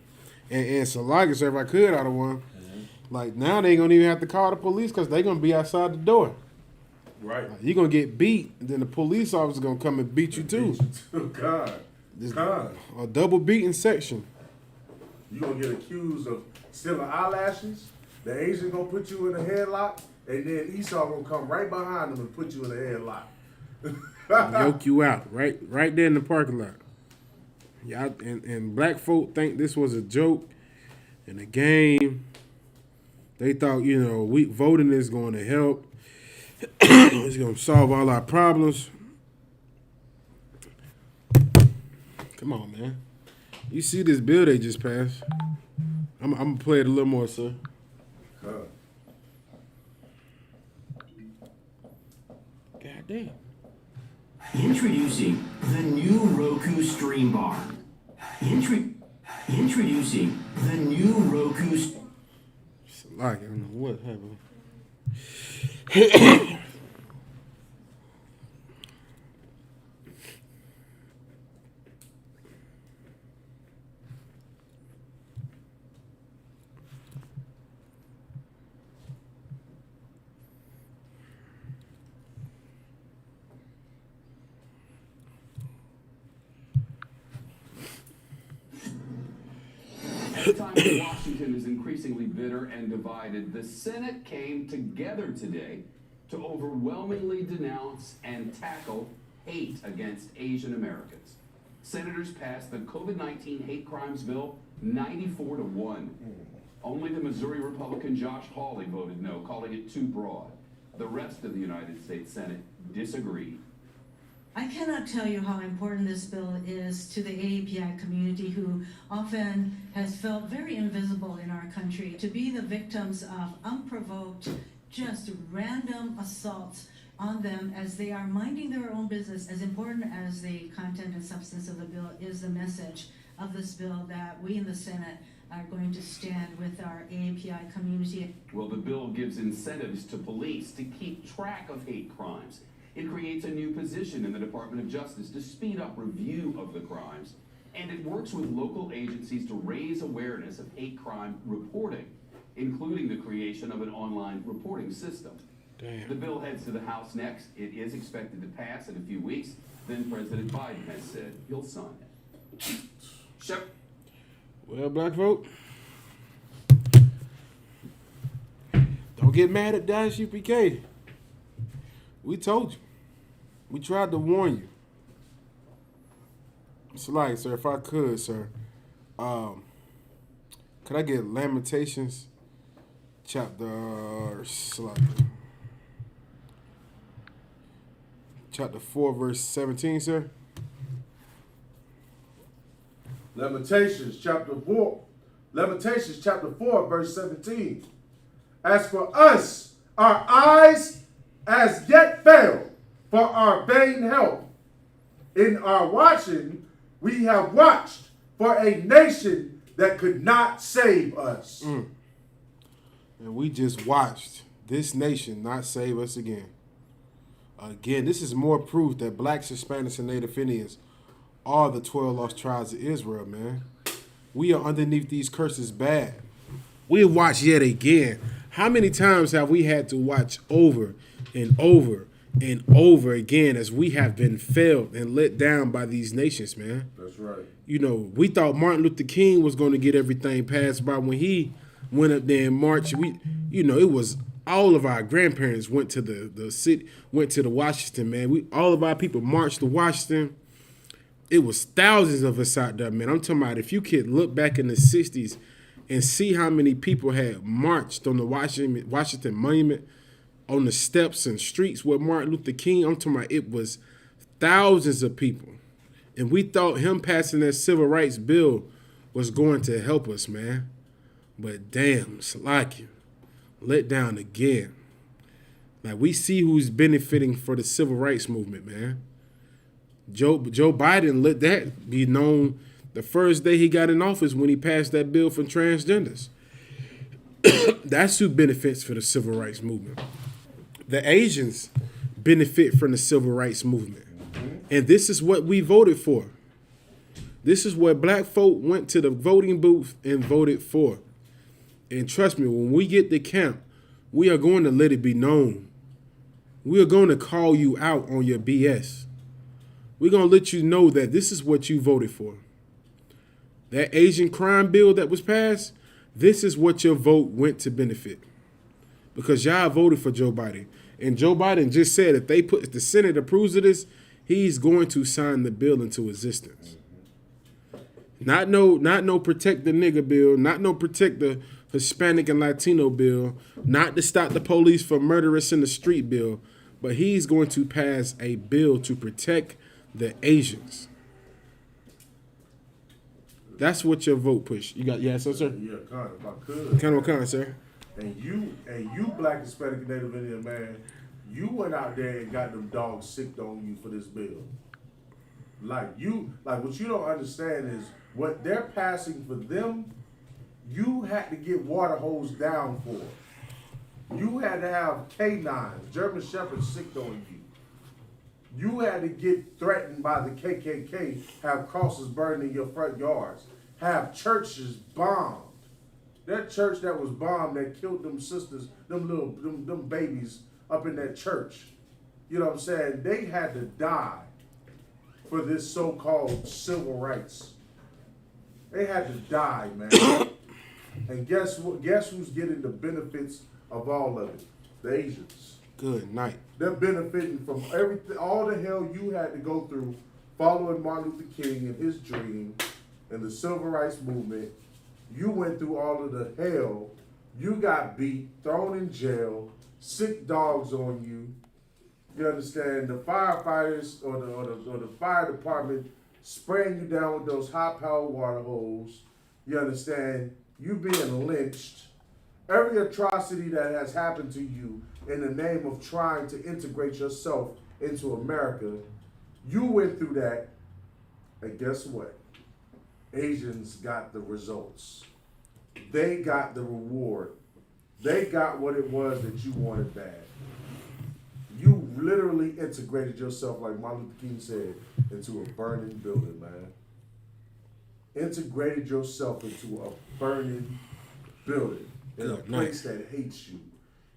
And so like if I could out of one, like now they ain't gonna even have to call the police because they gonna be outside the door. Right. Like, you're gonna get beat, and then the police officer gonna come and beat you too. God. A double beating section. You're going to get accused of stealing eyelashes. The Asian going to put you in a headlock. And then Esau going to come right behind them and put you in a headlock. Yoke you out right there in the parking lot. Yeah, and black folk think this was a joke and a game. They thought, voting is going to help. It's going to solve all our problems. Come on, man. You see this bill they just passed. I'm going to play it a little more, sir. God damn. Introducing the new Roku Stream Bar. Introducing the new Roku. It's like, I don't know what happened. The time in Washington is increasingly bitter and divided, the Senate came together today to overwhelmingly denounce and tackle hate against Asian Americans. Senators passed the COVID-19 hate crimes bill 94-1. Only the Missouri Republican Josh Hawley voted no, calling it too broad. The rest of the United States Senate disagreed. I cannot tell you how important this bill is to the AAPI community, who often has felt very invisible in our country, to be the victims of unprovoked, just random assaults on them as they are minding their own business. As important as the content and substance of the bill is the message of this bill, that we in the Senate are going to stand with our AAPI community. Well, the bill gives incentives to police to keep track of hate crimes. It creates a new position in the Department of Justice to speed up review of the crimes, and it works with local agencies to raise awareness of hate crime reporting, including the creation of an online reporting system. Damn. The bill heads to the House next. It is expected to pass in a few weeks. Then President Biden has said he'll sign it. Shep. Well, black vote, don't get mad at ISUPK. We told you. We tried to warn you. Salaki, sir, if I could, sir, could I get Lamentations chapter 4, verse 17, sir? Lamentations chapter 4, verse 17. As for us, our eyes as yet failed for our vain help. In our watching, we have watched for a nation that could not save us. And we just watched this nation not save us again. Again, this is more proof that blacks, Hispanics, and Native Indians are the 12 lost tribes of Israel, man. We are underneath these curses bad. We have watched yet again. How many times have we had to watch over and over and over again as we have been failed and let down by these nations, man? That's right. You know, we thought Martin Luther King was going to get everything passed by when he went up there in March. It was all of our grandparents went to the city, went to the Washington, man. All of our people marched to Washington. It was thousands of us out there, man. I'm talking about if you could look back in the 60s and see how many people had marched on the Washington Monument, on the steps and streets with Martin Luther King. I'm talking about it was thousands of people. And we thought him passing that civil rights bill was going to help us, man. But damn, Salaki, let down again. Like, we see who's benefiting for the civil rights movement, man. Joe Biden let that be known the first day he got in office when he passed that bill for transgenders. That's who benefits for the civil rights movement. The Asians benefit from the civil rights movement. And this is what we voted for. This is what black folk went to the voting booth and voted for. And trust me, when we get to camp, we are going to let it be known. We are going to call you out on your BS. We're going to let you know that this is what you voted for. That Asian crime bill that was passed, this is what your vote went to benefit. Because y'all voted for Joe Biden. And Joe Biden just said if the Senate approves of this, he's going to sign the bill into existence. Not no protect the nigger bill, not no protect the Hispanic and Latino bill, not to stop the police from murderers in the street bill, but he's going to pass a bill to protect the Asians. That's what your vote push. You got yes, sir? Yeah, kind of, if I could. Kind of, sir. And you black, Hispanic, and Native Indian, man, you went out there and got them dogs sicked on you for this bill. Like what you don't understand is what they're passing for them, you had to get water hose down for. You had to have canines, German Shepherds sicked on you. You had to get threatened by the KKK, have crosses burned in your front yards, have churches bombed. That church that was bombed that killed them sisters, them babies up in that church. You know what I'm saying? They had to die for this so-called civil rights. They had to die, man. And guess what? Guess who's getting the benefits of all of it? The Asians. Good night. They're benefiting from everything, all the hell you had to go through following Martin Luther King and his dream and the civil rights movement. You went through all of the hell. You got beat, thrown in jail, sick dogs on you. You understand? The firefighters or the fire department spraying you down with those high-powered water hose. You understand? You being lynched. Every atrocity that has happened to you in the name of trying to integrate yourself into America, you went through that, and guess what? Asians got the results. They got the reward. They got what it was that you wanted bad. You literally integrated yourself, like Martin Luther King said, into a burning building, man. Integrated yourself into a burning building in a place that hates you.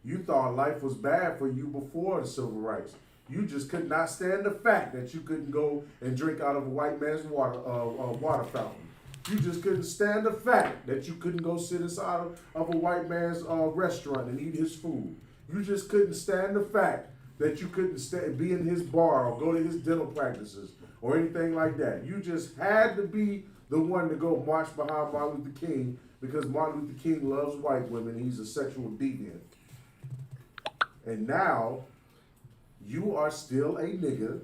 You thought life was bad for you before the civil rights. You just could not stand the fact that you couldn't go and drink out of a white man's water fountain. You just couldn't stand the fact that you couldn't go sit inside of a white man's restaurant and eat his food. You just couldn't stand the fact that you couldn't be in his bar or go to his dental practices or anything like that. You just had to be the one to go march behind Martin Luther King because Martin Luther King loves white women. He's a sexual deviant. And now, you are still a nigga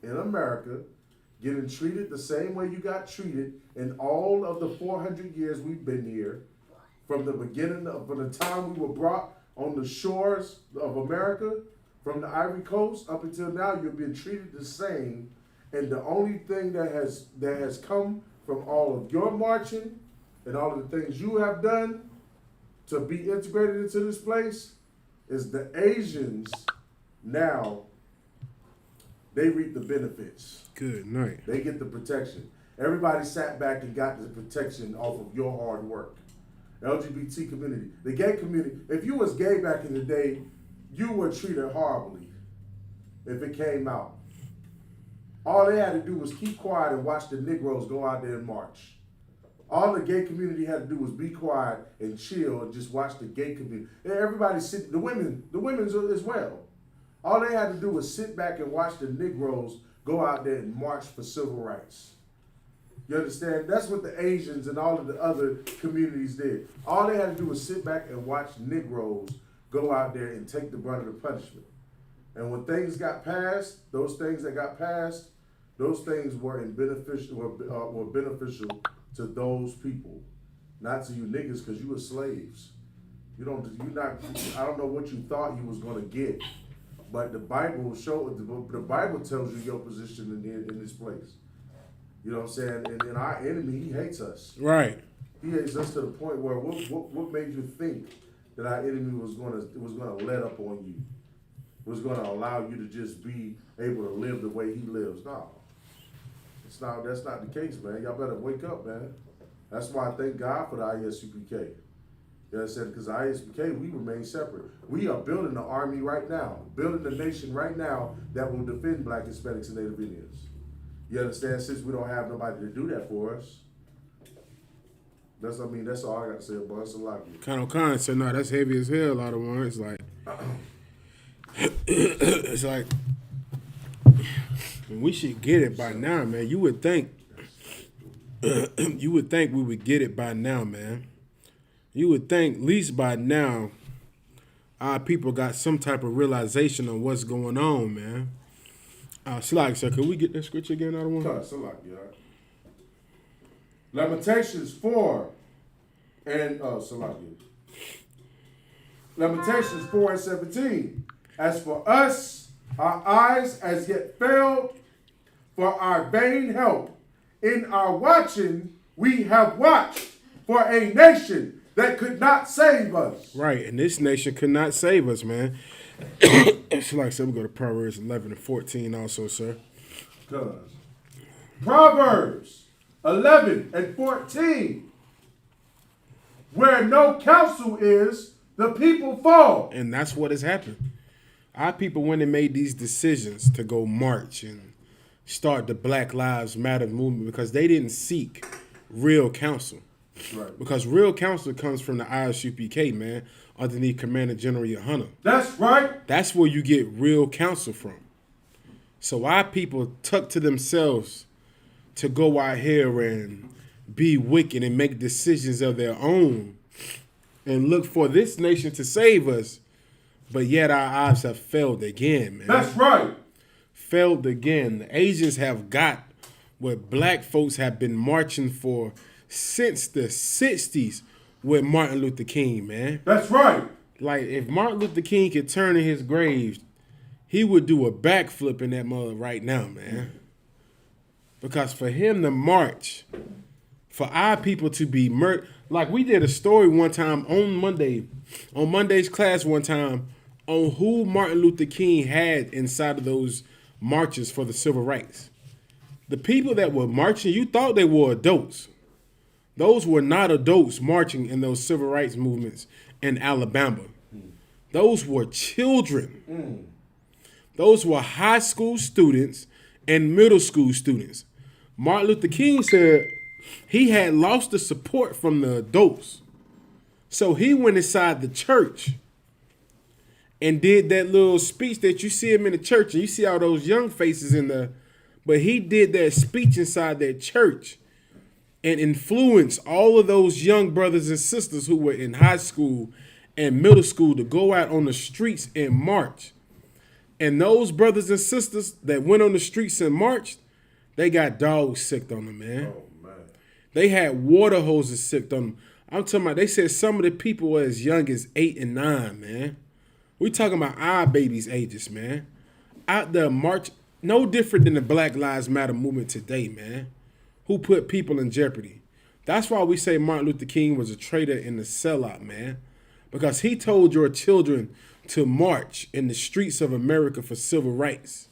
in America getting treated the same way you got treated in all of the 400 years we've been here. From the beginning, from the time we were brought on the shores of America, from the Ivory Coast up until now, you're being treated the same. And the only thing that has come from all of your marching and all of the things you have done to be integrated into this place is the Asians now, they reap the benefits. Good night. They get the protection. Everybody sat back and got the protection off of your hard work. LGBT community, the gay community. If you was gay back in the day, you were treated horribly if it came out. All they had to do was keep quiet and watch the Negroes go out there and march. All the gay community had to do was be quiet and chill and just watch the gay community. And everybody sit, the women as well. All they had to do was sit back and watch the Negroes go out there and march for civil rights. You understand? That's what the Asians and all of the other communities did. All they had to do was sit back and watch Negroes go out there and take the brunt of the punishment. And when things got passed, those things that got passed, those things were beneficial to those people, not to you niggas, because you were slaves. I don't know what you thought you was gonna get, but the Bible tells you your position in this place. You know what I'm saying? And our enemy, he hates us. Right. He hates us to the point where what made you think that our enemy was gonna let up on you? Was gonna allow you to just be able to live the way he lives? No. That's not the case, man. Y'all better wake up, man. That's why I thank God for the ISUPK. You know what I'm saying? Because the ISUPK, we remain separate. We are building the army right now, building the nation right now that will defend Black, Hispanics, and Native Indians. You understand? Since we don't have nobody to do that for us. That's all I got to say about it. It's a lot. Colonel Khan said, no, that's heavy as hell, out of one. It's like, it's like, we should get it by now, man. You would think we would get it by now, man. You would think at least by now our people got some type of realization of what's going on, man. Salak, sir, can we get that scripture again out of one? Salak, yeah. Lamentations 4 and Salak. Lamentations 4 and 17. As for us, our eyes as yet failed for our vain help. In our watching, we have watched for a nation that could not save us. Right, and this nation could not save us, man. It's like I said, we go to Proverbs 11 and 14 also, sir. Proverbs 11 and 14. Where no counsel is, the people fall. And that's what has happened. Our people, when they made these decisions to go march and start the Black Lives Matter movement, because they didn't seek real counsel. right. Because real counsel comes from the ISUPK, man, underneath Commander General Hunter. That's right. That's where you get real counsel from. So why people tuck to themselves to go out here and be wicked and make decisions of their own and look for this nation to save us, but yet our eyes have failed again, man. That's right. Failed again. The Asians have got what black folks have been marching for since the 60s with Martin Luther King, man. That's right. Like, if Martin Luther King could turn in his grave, he would do a backflip in that mother right now, man. Because for him to march, for our people to be murdered, like we did a story one time on Monday's class one time, on who Martin Luther King had inside of those marches for the civil rights. The people that were marching, you thought they were adults. Those were not adults marching in those civil rights movements in Alabama. Those were children. Those were high school students and middle school students. Martin Luther King said he had lost the support from the adults. So he went inside the church and did that little speech that you see him in the church, and you see all those young faces in there. But he did that speech inside that church and influenced all of those young brothers and sisters who were in high school and middle school to go out on the streets and march. And those brothers and sisters that went on the streets and marched, they got dogs sicked on them, man. Oh, man. They had water hoses sicked on them. I'm talking about, they said some of the people were as young as 8 and 9, man. We talking about our babies' ages, man. Out there march, no different than the Black Lives Matter movement today, man. Who put people in jeopardy. That's why we say Martin Luther King was a traitor and a sellout, man. Because he told your children to march in the streets of America for civil rights.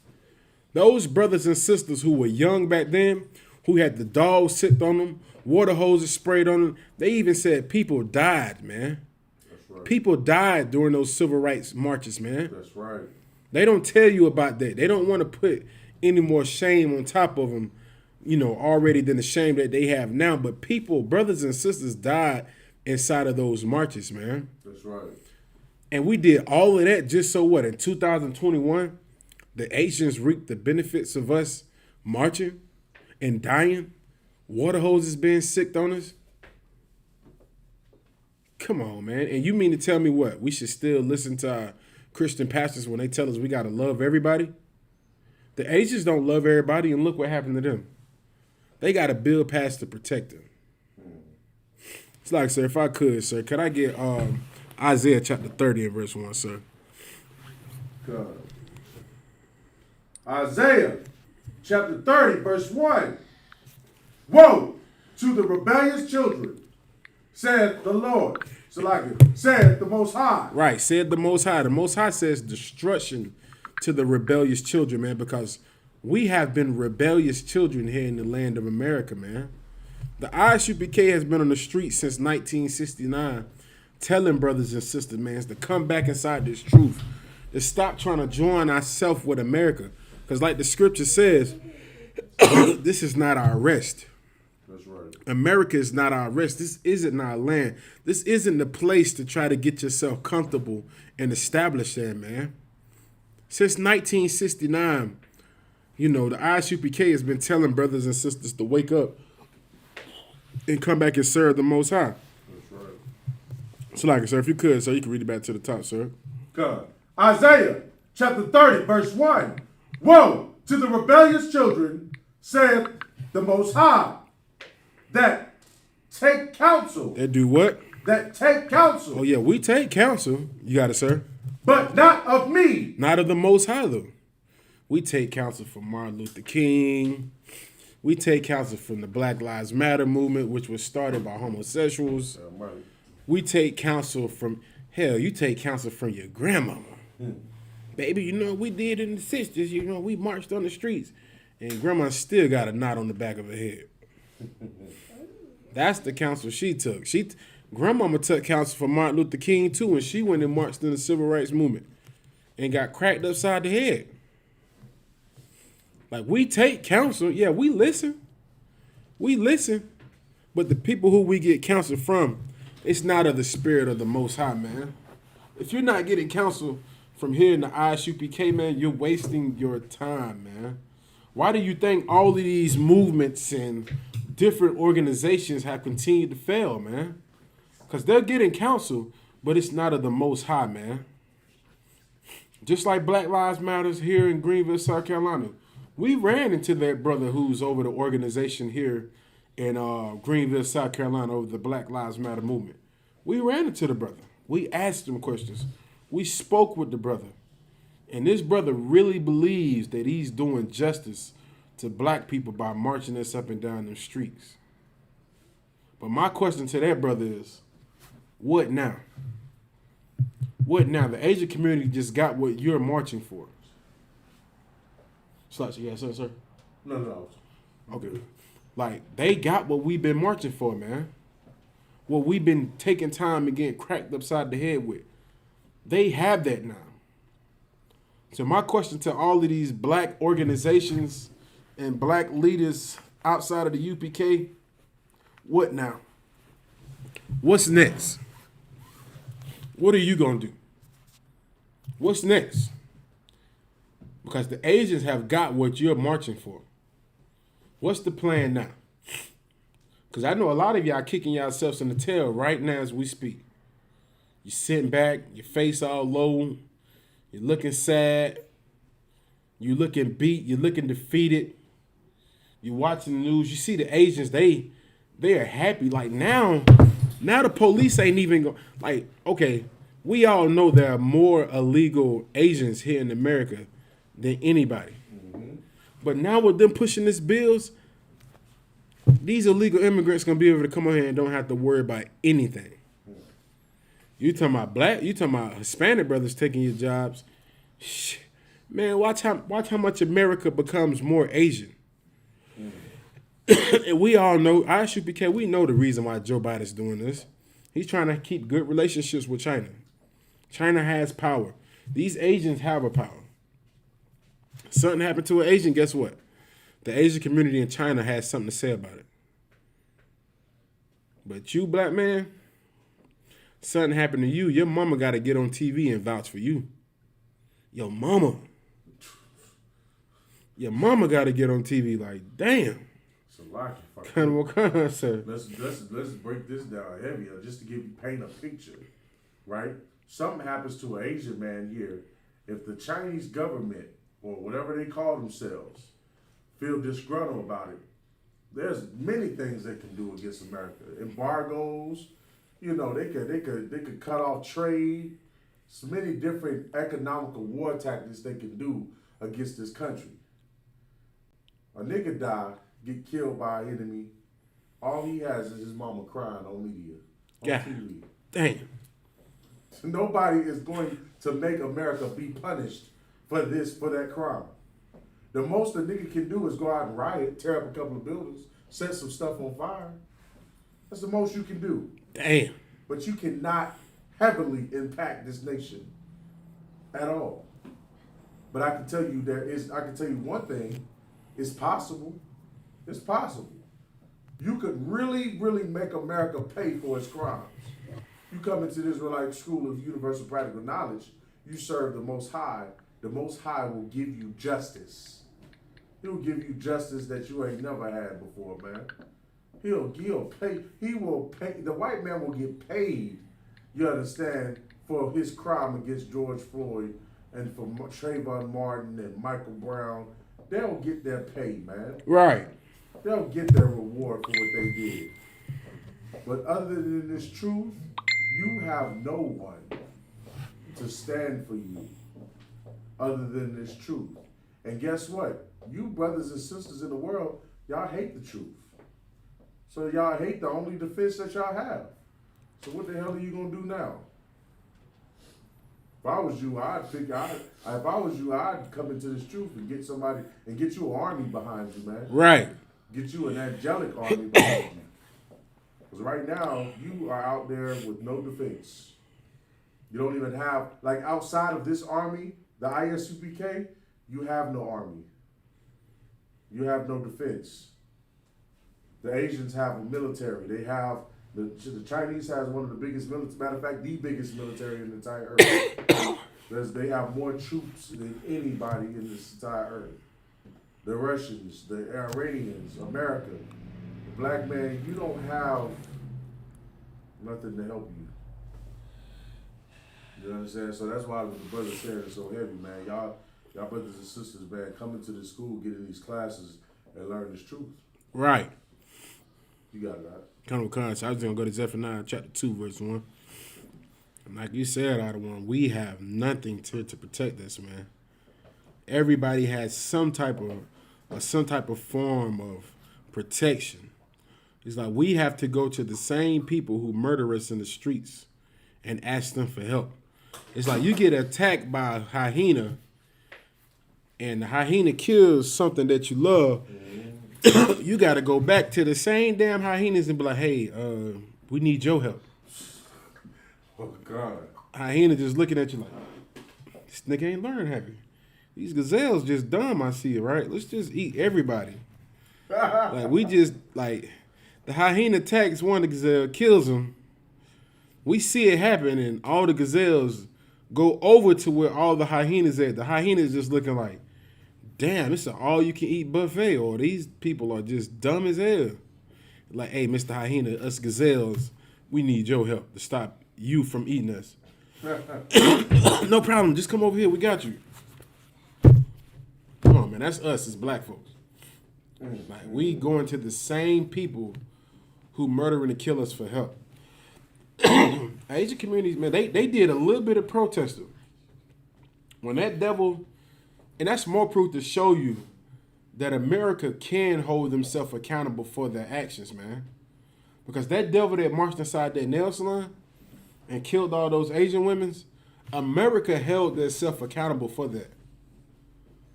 Those brothers and sisters who were young back then, who had the dogs sicked on them, water hoses sprayed on them, they even said people died, man. That's right. People died during those civil rights marches, man. That's right. They don't tell you about that. They don't want to put any more shame on top of them, you know, already than the shame that they have now. But people, brothers and sisters died inside of those marches, man. That's right. And we did all of that just so what? In 2021, the Asians reaped the benefits of us marching and dying, water hoses being sicked on us. Come on, man. And you mean to tell me what? We should still listen to our Christian pastors when they tell us we got to love everybody? The Asians don't love everybody, and look what happened to them. They got a bill passed to protect them. It's like, sir, if I could, sir, could I get Isaiah chapter 30 and verse 1, sir? God. Isaiah chapter 30, verse 1. Woe to the rebellious children, saith the Lord. So like it, saith the Most High. Right, said the Most High. The Most High says destruction to the rebellious children, man, because we have been rebellious children here in the land of America, man. The ISUPK has been on the street since 1969 telling brothers and sisters, man, to come back inside this truth, to stop trying to join ourselves with America. Because like the scripture says, this is not our rest. That's right. America is not our rest. This isn't our land. This isn't the place to try to get yourself comfortable and establish there, man. Since 1969, you know, the ISUPK has been telling brothers and sisters to wake up and come back and serve the Most High. That's right. So like it, sir, if you could, sir, you can read it back to the top, sir. God. Isaiah chapter 30, verse 1. Woe to the rebellious children, saith the Most High, that take counsel. That do what? That take counsel. Oh, yeah, we take counsel. You got it, sir. But not of me. Not of the Most High, though. We take counsel from Martin Luther King. We take counsel from the Black Lives Matter movement, which was started by homosexuals. Right. We take counsel from, hell, you take counsel from your grandmama. Baby, you know, we did in the 60s, you know, we marched on the streets. And grandma still got a knot on the back of her head. That's the counsel she took. Grandmama took counsel from Martin Luther King, too, and she went and marched in the civil rights movement and got cracked upside the head. Like, we take counsel. Yeah, we listen. We listen. But the people who we get counsel from, it's not of the spirit of the Most High, man. If you're not getting counsel from here in the ISUPK, man, you're wasting your time, man. Why do you think all of these movements and different organizations have continued to fail, man? Because they're getting counsel, but it's not of the Most High, man. Just like Black Lives Matters here in Greenville, South Carolina. We ran into that brother who's over the organization here in Greenville, South Carolina, over the Black Lives Matter movement. We ran into the brother. We asked him questions. We spoke with the brother. And this brother really believes that he's doing justice to black people by marching us up and down the streets. But my question to that brother is, what now? What now? The Asian community just got what you're marching for. Sluts, you got something, sir? No. Okay. Like, they got what we've been marching for, man. What we've been taking time and getting cracked upside the head with. They have that now. So my question to all of these black organizations and black leaders outside of the UPK, what now? What's next? What are you going to do? What's next? Because the Asians have got what you're marching for. What's the plan now? Because I know a lot of y'all kicking yourselves in the tail right now as we speak. You're sitting back, your face all low, you're looking sad, you're looking beat, you're looking defeated. You're watching the news, you see the Asians, they are happy. Like now the police ain't even go. Like, okay, we all know there are more illegal Asians here in America than anybody. Mm-hmm. But now with them pushing these bills, these illegal immigrants gonna be able to come on here and don't have to worry about anything. You talking about black? You talking about Hispanic brothers taking your jobs? Man, watch how much America becomes more Asian. And we all know, ISUPK, we know the reason why Joe Biden's doing this. He's trying to keep good relationships with China. China has power. These Asians have a power. Something happened to an Asian, guess what? The Asian community in China has something to say about it. But you, black man, something happened to you, your mama got to get on TV and vouch for you. Your mama got to get on TV like, damn. It's a lot. Sir. Let's break this down heavier just to paint a picture, right? Something happens to an Asian man here. If the Chinese government or whatever they call themselves feel disgruntled about it, there's many things they can do against America. Embargoes, they could cut off trade. So many different economical war tactics they can do against this country. A nigga die, get killed by an enemy. All he has is his mama crying on media, on TV. Damn. Nobody is going to make America be punished for that crime. The most a nigga can do is go out and riot, tear up a couple of buildings, set some stuff on fire. That's the most you can do. Damn. But you cannot heavily impact this nation at all. But I can tell you one thing, it's possible. It's possible. You could really, really make America pay for its crimes. You come into the Israelite School of Universal Practical Knowledge, you serve the Most High. The Most High will give you justice. He'll give you justice that you ain't never had before, man. He'll pay. He will pay. The white man will get paid, you understand, for his crime against George Floyd and for Trayvon Martin and Michael Brown. They'll get their pay, man. Right. They'll get their reward for what they did. But other than this truth, you have no one to stand for you other than this truth. And guess what? You brothers and sisters in the world, y'all hate the truth. So y'all hate the only defense that y'all have. So what the hell are you gonna do now? If I was you, I'd come into this truth and get somebody and get you an army behind you, man. Right. Get you an angelic army behind you. Because right now, you are out there with no defense. You don't even have, like outside of this army, the ISUPK, you have no army. You have no defense. The Asians have a military. They have the Chinese has one of the biggest military. Matter of fact, the biggest military in the entire earth. They have more troops than anybody in this entire earth. The Russians, the Iranians, America, the black man. You don't have nothing to help you. You understand? So that's why the brother said it's so heavy, man. Y'all brothers and sisters, man, come into this school, get in these classes, and learn this truth. Right. You got that. Kind of concept. I was going to go to Zephaniah chapter 2, verse 1. And like you said, out of one, we have nothing to protect us, man. Everybody has some type of form of protection. It's like we have to go to the same people who murder us in the streets and ask them for help. It's like you get attacked by a hyena, and the hyena kills something that you love. You got to go back to the same damn hyenas and be like, hey, we need your help. Oh, God. Hyena just looking at you like, this nigga ain't learned, have you? These gazelles just dumb, I see it, right? Let's just eat everybody. Like, we just, like, the hyena attacks one of the gazelle, kills him. We see it happen, and all the gazelles go over to where all the hyenas at. The hyenas just looking like, damn, it's an all-you-can-eat buffet, or these people are just dumb as hell. Like, hey, Mr. Hyena, us gazelles, we need your help to stop you from eating us. No problem, just come over here, we got you. Come on, man, that's us as black folks. Like, we going to the same people who murder and kill us for help. Asian communities, man, they did a little bit of protesting. When that devil... And that's more proof to show you that America can hold themselves accountable for their actions, man. Because that devil that marched inside that nail salon and killed all those Asian women, America held themselves accountable for that.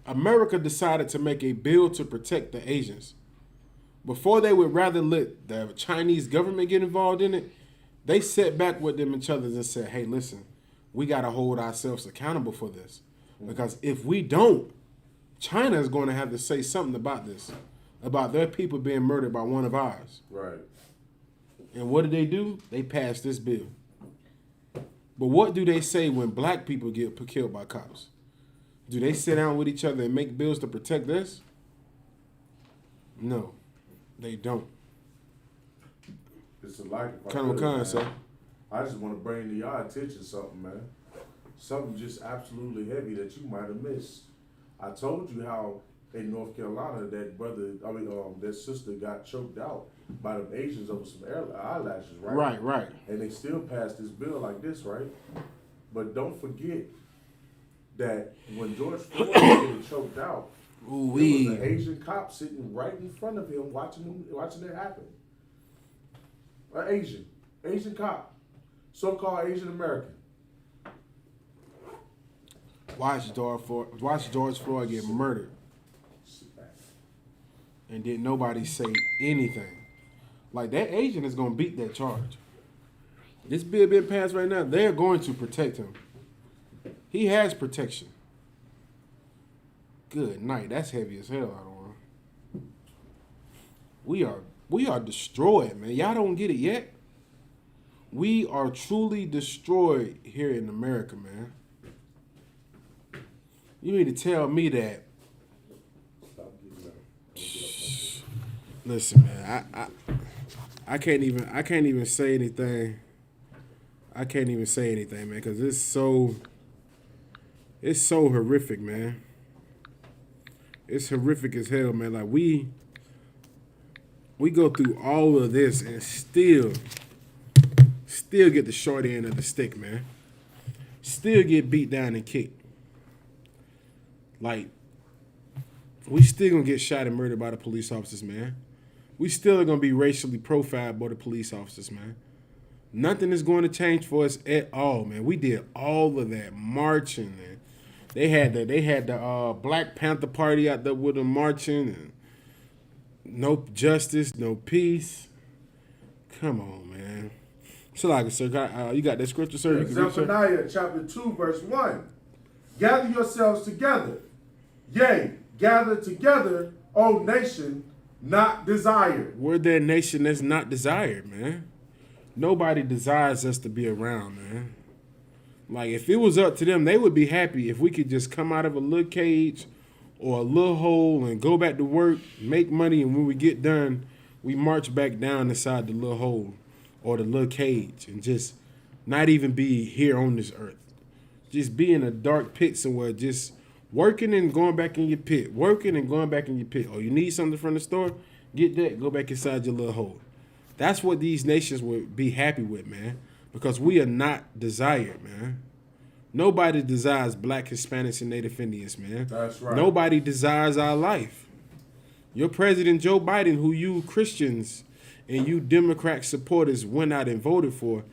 America decided to make a bill to protect the Asians. Before they would rather let the Chinese government get involved in it, they sat back with them each other and said, hey, listen, we got to hold ourselves accountable for this. Because if we don't, China is going to have to say something about this, about their people being murdered by one of ours. Right. And what do? They pass this bill. But what do they say when black people get killed by cops? Do they sit down with each other and make bills to protect us? No, they don't. It's a life. Kind of concept. I just want to bring to y'all attention something, man. Something just absolutely heavy that you might have missed. I told you how in North Carolina that sister got choked out by the Asians over some eyelashes, right? Right. And they still passed this bill like this, right? But don't forget that when George Floyd was getting choked out, there was an Asian cop sitting right in front of him watching it happen. An Asian cop, so-called Asian American. Watch George Floyd get murdered. And didn't nobody say anything. Like, that Asian is going to beat that charge. This bill being passed right now, they're going to protect him. He has protection. Good night. That's heavy as hell, I don't know. We are destroyed, man. Y'all don't get it yet? We are truly destroyed here in America, man. You mean to tell me that? Listen, man, I can't even say anything. I can't even say anything, man, because it's so horrific, man. It's horrific as hell, man. Like, we go through all of this and still get the short end of the stick, man. Still get beat down and kicked. Like, we still gonna get shot and murdered by the police officers, man. We still are gonna be racially profiled by the police officers, man. Nothing is going to change for us at all, man. We did all of that marching, man. They had the Black Panther Party out there with them marching, and no justice, no peace. Come on, man. So, like, sir, you got that scripture, sir? You can read, sir? Zephaniah chapter 2, verse 1. Gather yourselves together. Yea, gather together, O nation. not desired. We're that nation that's not desired, man. Nobody desires us to be around, man. Like, if it was up to them, they would be happy if we could just come out of a little cage or a little hole and go back to work, make money, and when we get done, we march back down inside the little hole or the little cage and just not even be here on this earth. Just be in a dark pit somewhere, just working and going back in your pit, working and going back in your pit. Oh, you need something from the store? Get that, go back inside your little hole. That's what these nations would be happy with, man, because we are not desired, man. Nobody desires black, Hispanics, and Native Indians, man. That's right. Nobody desires our life. Your president, Joe Biden, who you Christians and you Democrat supporters went out and voted for,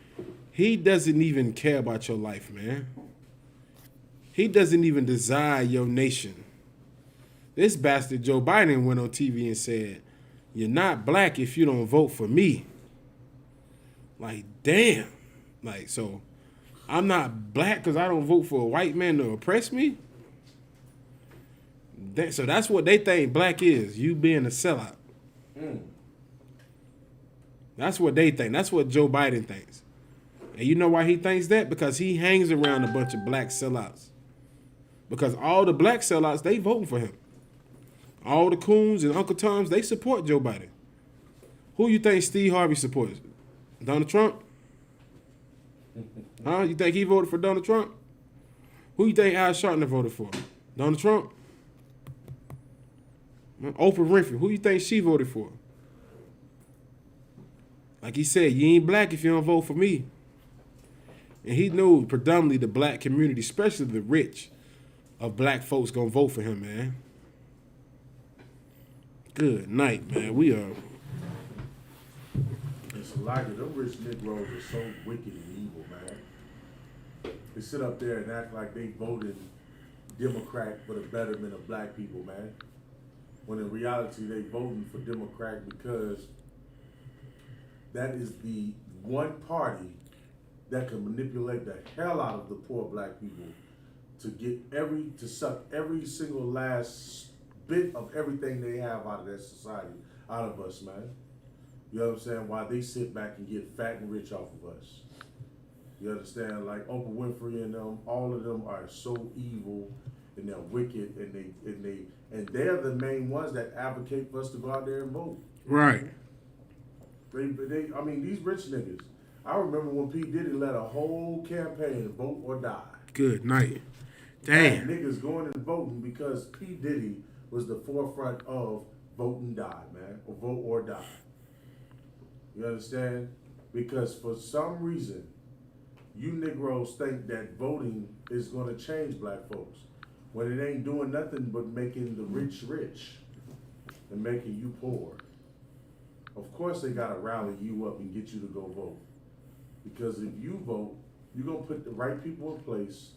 he doesn't even care about your life, man. He doesn't even desire your nation. This bastard Joe Biden went on TV and said, "You're not black if you don't vote for me." Like, damn. Like, so I'm not black because I don't vote for a white man to oppress me? So that's what they think black is, you being a sellout. That's what they think. That's what Joe Biden thinks. And you know why he thinks that? Because he hangs around a bunch of black sellouts. Because all the black sellouts, they voting for him. All the coons and Uncle Toms, they support Joe Biden. Who you think Steve Harvey supports? Donald Trump? Huh? You think he voted for Donald Trump? Who you think Al Sharpton voted for? Donald Trump? Oprah Winfrey, who you think she voted for? Like he said, you ain't black if you don't vote for me. And he knew predominantly the black community, especially the rich of black folks, gonna vote for him, man. Good night, man. We are. It's like it. Them rich Negroes are so wicked and evil, man. They sit up there and act like they voted Democrat for the betterment of black people, man. When in reality, they voting for Democrat because that is the one party that can manipulate the hell out of the poor black people to suck every single last bit of everything they have out of their society, out of us, man. You know what I'm saying? While they sit back and get fat and rich off of us. You understand? Like Oprah Winfrey and them, all of them are so evil and they're wicked and they're the main ones that advocate for us to go out there and vote. Right. I mean, these rich niggas. I remember when P. Diddy led a whole campaign, vote or die. Good night. Damn. And niggas going and voting because P. Diddy was the forefront of vote and die, man, or vote or die. You understand? Because for some reason, you Negroes think that voting is going to change black folks when it ain't doing nothing but making the rich rich and making you poor. Of course they got to rally you up and get you to go vote. Because if you vote, you're going to put the right people in place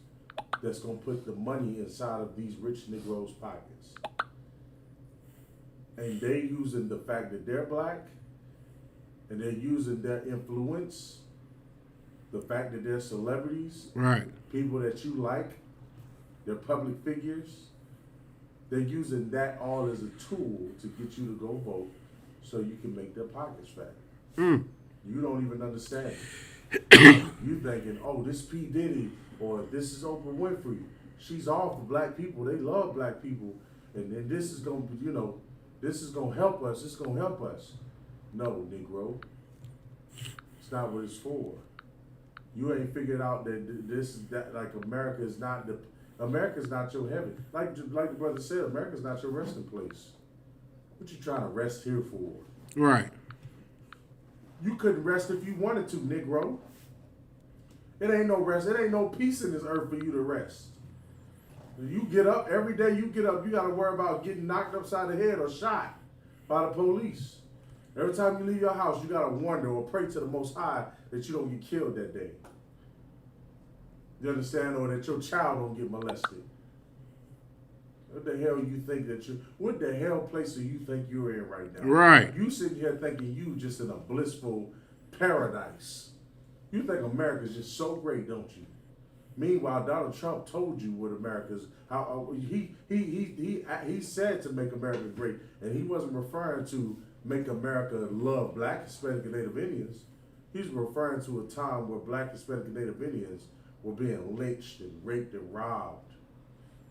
that's going to put the money inside of these rich Negroes' pockets. And they using the fact that they're black, and they're using their influence, the fact that they're celebrities, Right. people that you like, they're public figures. They're using that all as a tool to get you to go vote so you can make their pockets fat. You don't even understand it. You thinking, oh, this P. Diddy or this is Oprah Winfrey. She's all for black people. They love black people. And then this is going to, this is going to help us. It's going to help us. No, Negro. It's not what it's for. You ain't figured out that like America's not your heaven. Like the brother said, America's not your resting place. What you trying to rest here for? Right. You couldn't rest if you wanted to, Negro. It ain't no rest. It ain't no peace in this earth for you to rest. You get up every day. You get up. You got to worry about getting knocked upside the head or shot by the police. Every time you leave your house, you got to wonder or pray to the Most High that you don't get killed that day. You understand? Or that your child don't get molested. What the hell you think what the hell place do you think you're in right now? Right. You sitting here thinking you just in a blissful paradise. You think America's just so great, don't you? Meanwhile, Donald Trump told you what America's how he said to make America great, and he wasn't referring to make America love Black, Hispanic, and Native Indians. He's referring to a time where Black, Hispanic, and Native Indians were being lynched and raped and robbed.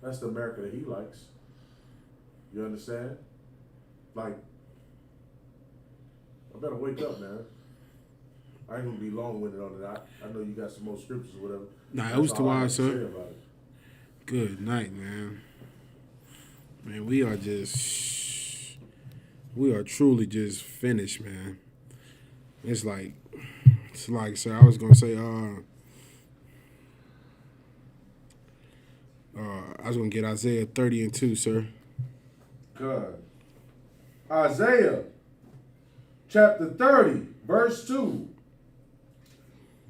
That's the America that he likes. You understand? Like, I better wake up, man. I ain't gonna be long-winded on it. I know you got some more scriptures or whatever. Nah, That's it was all too I wild, have to say sir. about it. Good night, man. Man, we are truly just finished, man. It's like, sir, I was gonna say, I was gonna get Isaiah 30:2, sir. Good. Isaiah chapter 30, verse 2.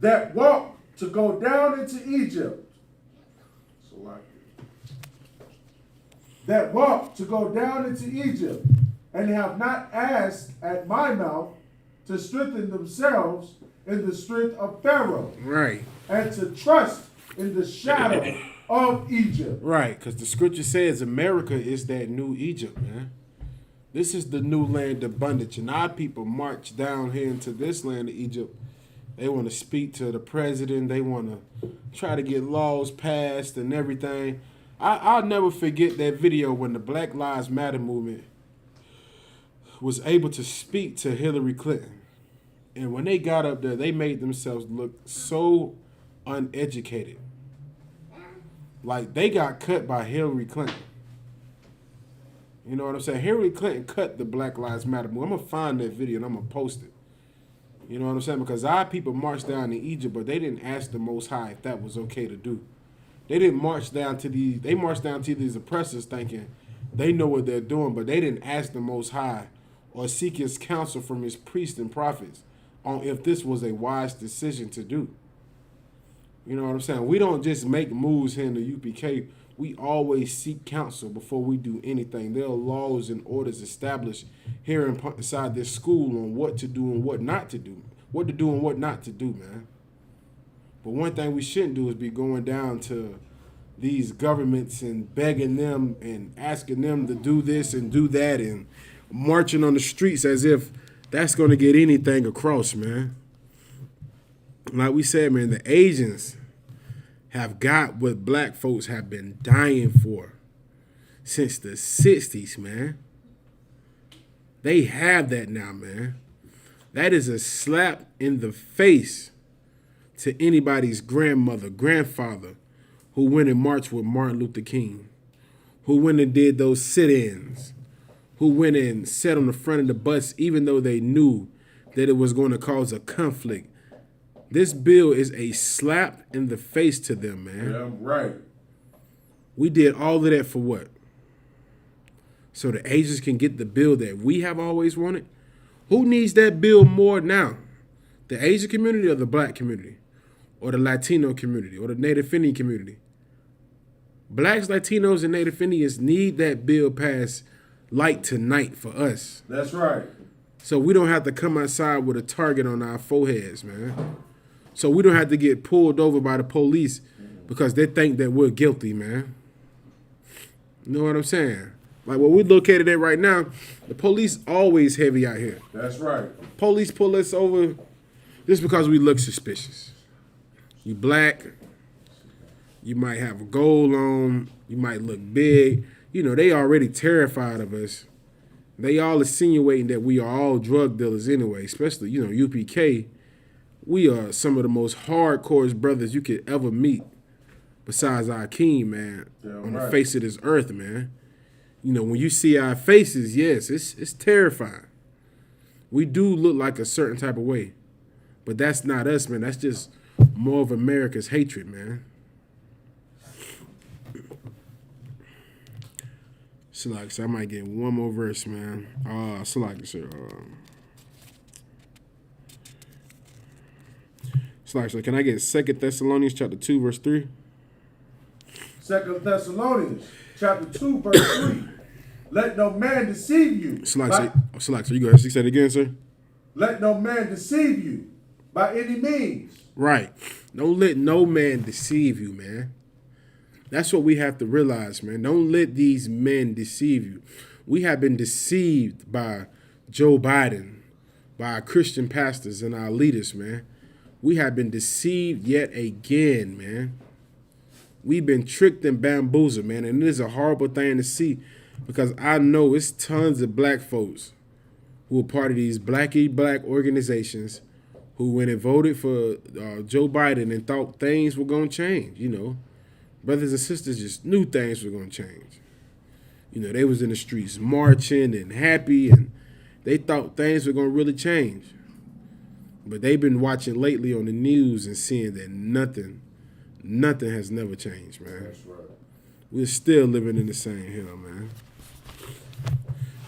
That walked to go down into Egypt. That walked to go down into Egypt, and have not asked at my mouth to strengthen themselves in the strength of Pharaoh. Right. And to trust in the shadow of Egypt. Right, because the scripture says America is that new Egypt, man. This is the new land of bondage, and our people march down here into this land of Egypt. They want to speak to the president. They want to try to get laws passed and everything. I'll never forget that video when the Black Lives Matter movement was able to speak to Hillary Clinton. And when they got up there, they made themselves look so uneducated. Like, they got cut by Hillary Clinton. You know what I'm saying? Hillary Clinton cut the Black Lives Matter movement. I'm going to find that video and I'm going to post it. You know what I'm saying? Because our people marched down to Egypt, but they didn't ask the Most High if that was okay to do. They didn't march down to these, they marched down to these oppressors thinking they know what they're doing, but they didn't ask the Most High or seek his counsel from his priests and prophets on if this was a wise decision to do. You know what I'm saying? We don't just make moves here in the UPK. We always seek counsel before we do anything. There are laws and orders established here inside this school on what to do and what not to do. What to do and what not to do, man. But one thing we shouldn't do is be going down to these governments and begging them and asking them to do this and do that and marching on the streets as if that's going to get anything across, man. Like we said, man, the Asians have got what black folks have been dying for since the 60s, man. They have that now, man. That is a slap in the face to anybody's grandmother, grandfather who went and marched with Martin Luther King, who went and did those sit-ins, who went and sat on the front of the bus even though they knew that it was going to cause a conflict. This bill is a slap in the face to them, man. Yeah, right. We did all of that for what? So the Asians can get the bill that we have always wanted? Who needs that bill more now? The Asian community or the black community? Or the Latino community? Or the Native Indian community? Blacks, Latinos, and Native Indians need that bill passed like tonight for us. That's right. So we don't have to come outside with a target on our foreheads, man. So we don't have to get pulled over by the police because they think that we're guilty, man. You know what I'm saying? Like where we're located at right now, the police always heavy out here. That's right. Police pull us over just because we look suspicious. You black, you might have a gold on, you might look big. You know, they already terrified of us. They all insinuating that we are all drug dealers anyway, especially, you know, UPK. We are some of the most hardcore brothers you could ever meet besides our king, man, on the face of this earth, man. You know, when you see our faces, yes, it's terrifying. We do look like a certain type of way, but that's not us, man. That's just more of America's hatred, man. So I might get one more verse, man. So can I get 2 Thessalonians chapter 2, verse 3? 2 Thessalonians chapter 2, verse 3. Let no man deceive you. So you go ahead and say that again, sir? Let no man deceive you by any means. Right. Don't let no man deceive you, man. That's what we have to realize, man. Don't let these men deceive you. We have been deceived by Joe Biden, by our Christian pastors and our leaders, man. We have been deceived yet again, man. We've been tricked and bamboozled, man. And it is a horrible thing to see because I know it's tons of black folks who are part of these black organizations who went and voted for Joe Biden and thought things were going to change, you know. Brothers and sisters just knew things were going to change. You know, they was in the streets marching and happy, and they thought things were going to really change. But they've been watching lately on the news and seeing that nothing has never changed, man. That's right. We're still living in the same hell, man.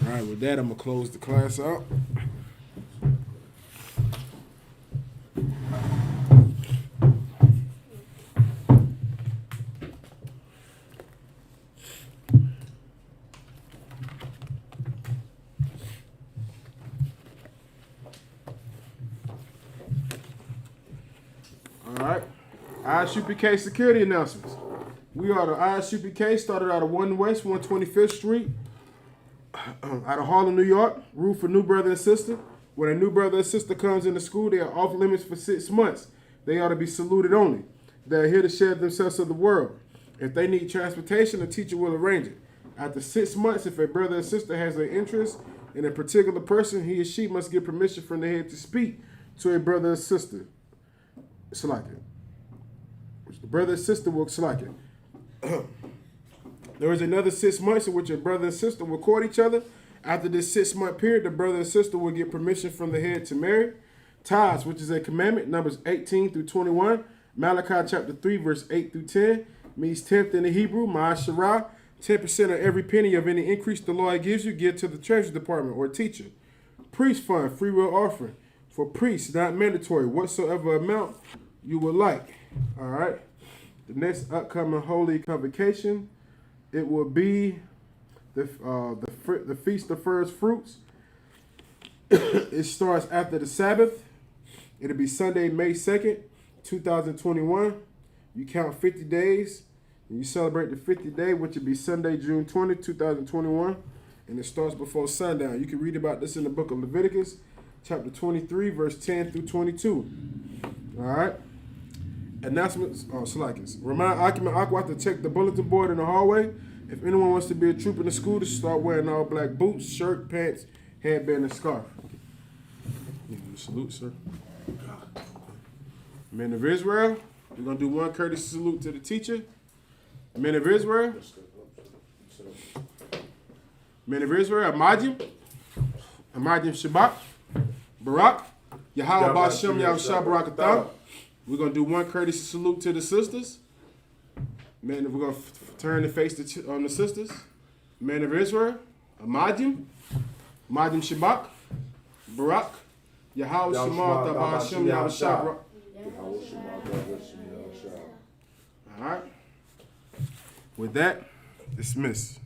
All right, with that, I'm going to close the class out. All right, ISUPK security announcements. We are the ISUPK, started out of 1 West 125th Street, out of Harlem, New York. Rule for new brother and sister. When a new brother or sister comes into school, they are off limits for 6 months. They ought to be saluted only. They are here to share themselves of the world. If they need transportation, the teacher will arrange it. After 6 months, if a brother or sister has an interest in a particular person, he or she must get permission from the head to speak to a brother or sister. Select it. The brother and sister will select it. There is another 6 months in which a brother and sister will court each other. After this 6 month period, the brother and sister will get permission from the head to marry. Tithes, which is a commandment, Numbers 18 through 21. Malachi chapter 3, verse 8 through 10. Means tenth in the Hebrew, ma'asharah. 10% of every penny of any increase the Lord gives you, give to the treasury department or teacher. Priest fund, free will offering. For priests, not mandatory, whatsoever amount you would like. All right. The next upcoming holy convocation, it will be the Feast of First Fruits. It starts after the Sabbath. It'll be Sunday, May 2nd, 2021. You count 50 days, and you celebrate the 50th day, which will be Sunday, June 20, 2021. And it starts before sundown. You can read about this in the book of Leviticus, chapter 23, verse 10 through 22. All right. Announcements. Slackers. Remind occupant Aqua to check the bulletin board in the hallway. If anyone wants to be a troop in the school, to start wearing all black boots, shirt, pants, headband, and scarf. Salute, sir. Men of Israel, we're going to do one courtesy salute to the teacher. Men of Israel. Men of Israel, Amajim Shabbat, Barak, Yahweh Ba'Shem Yahushua Barakatah. We're going to do one courtesy salute to the sisters. Men, we're going to turn and face on the sisters. Men of Israel, Amajim Shabbat, Barak, Yahweh Shema Ba'Shem Yahushua. All right. With that, dismiss.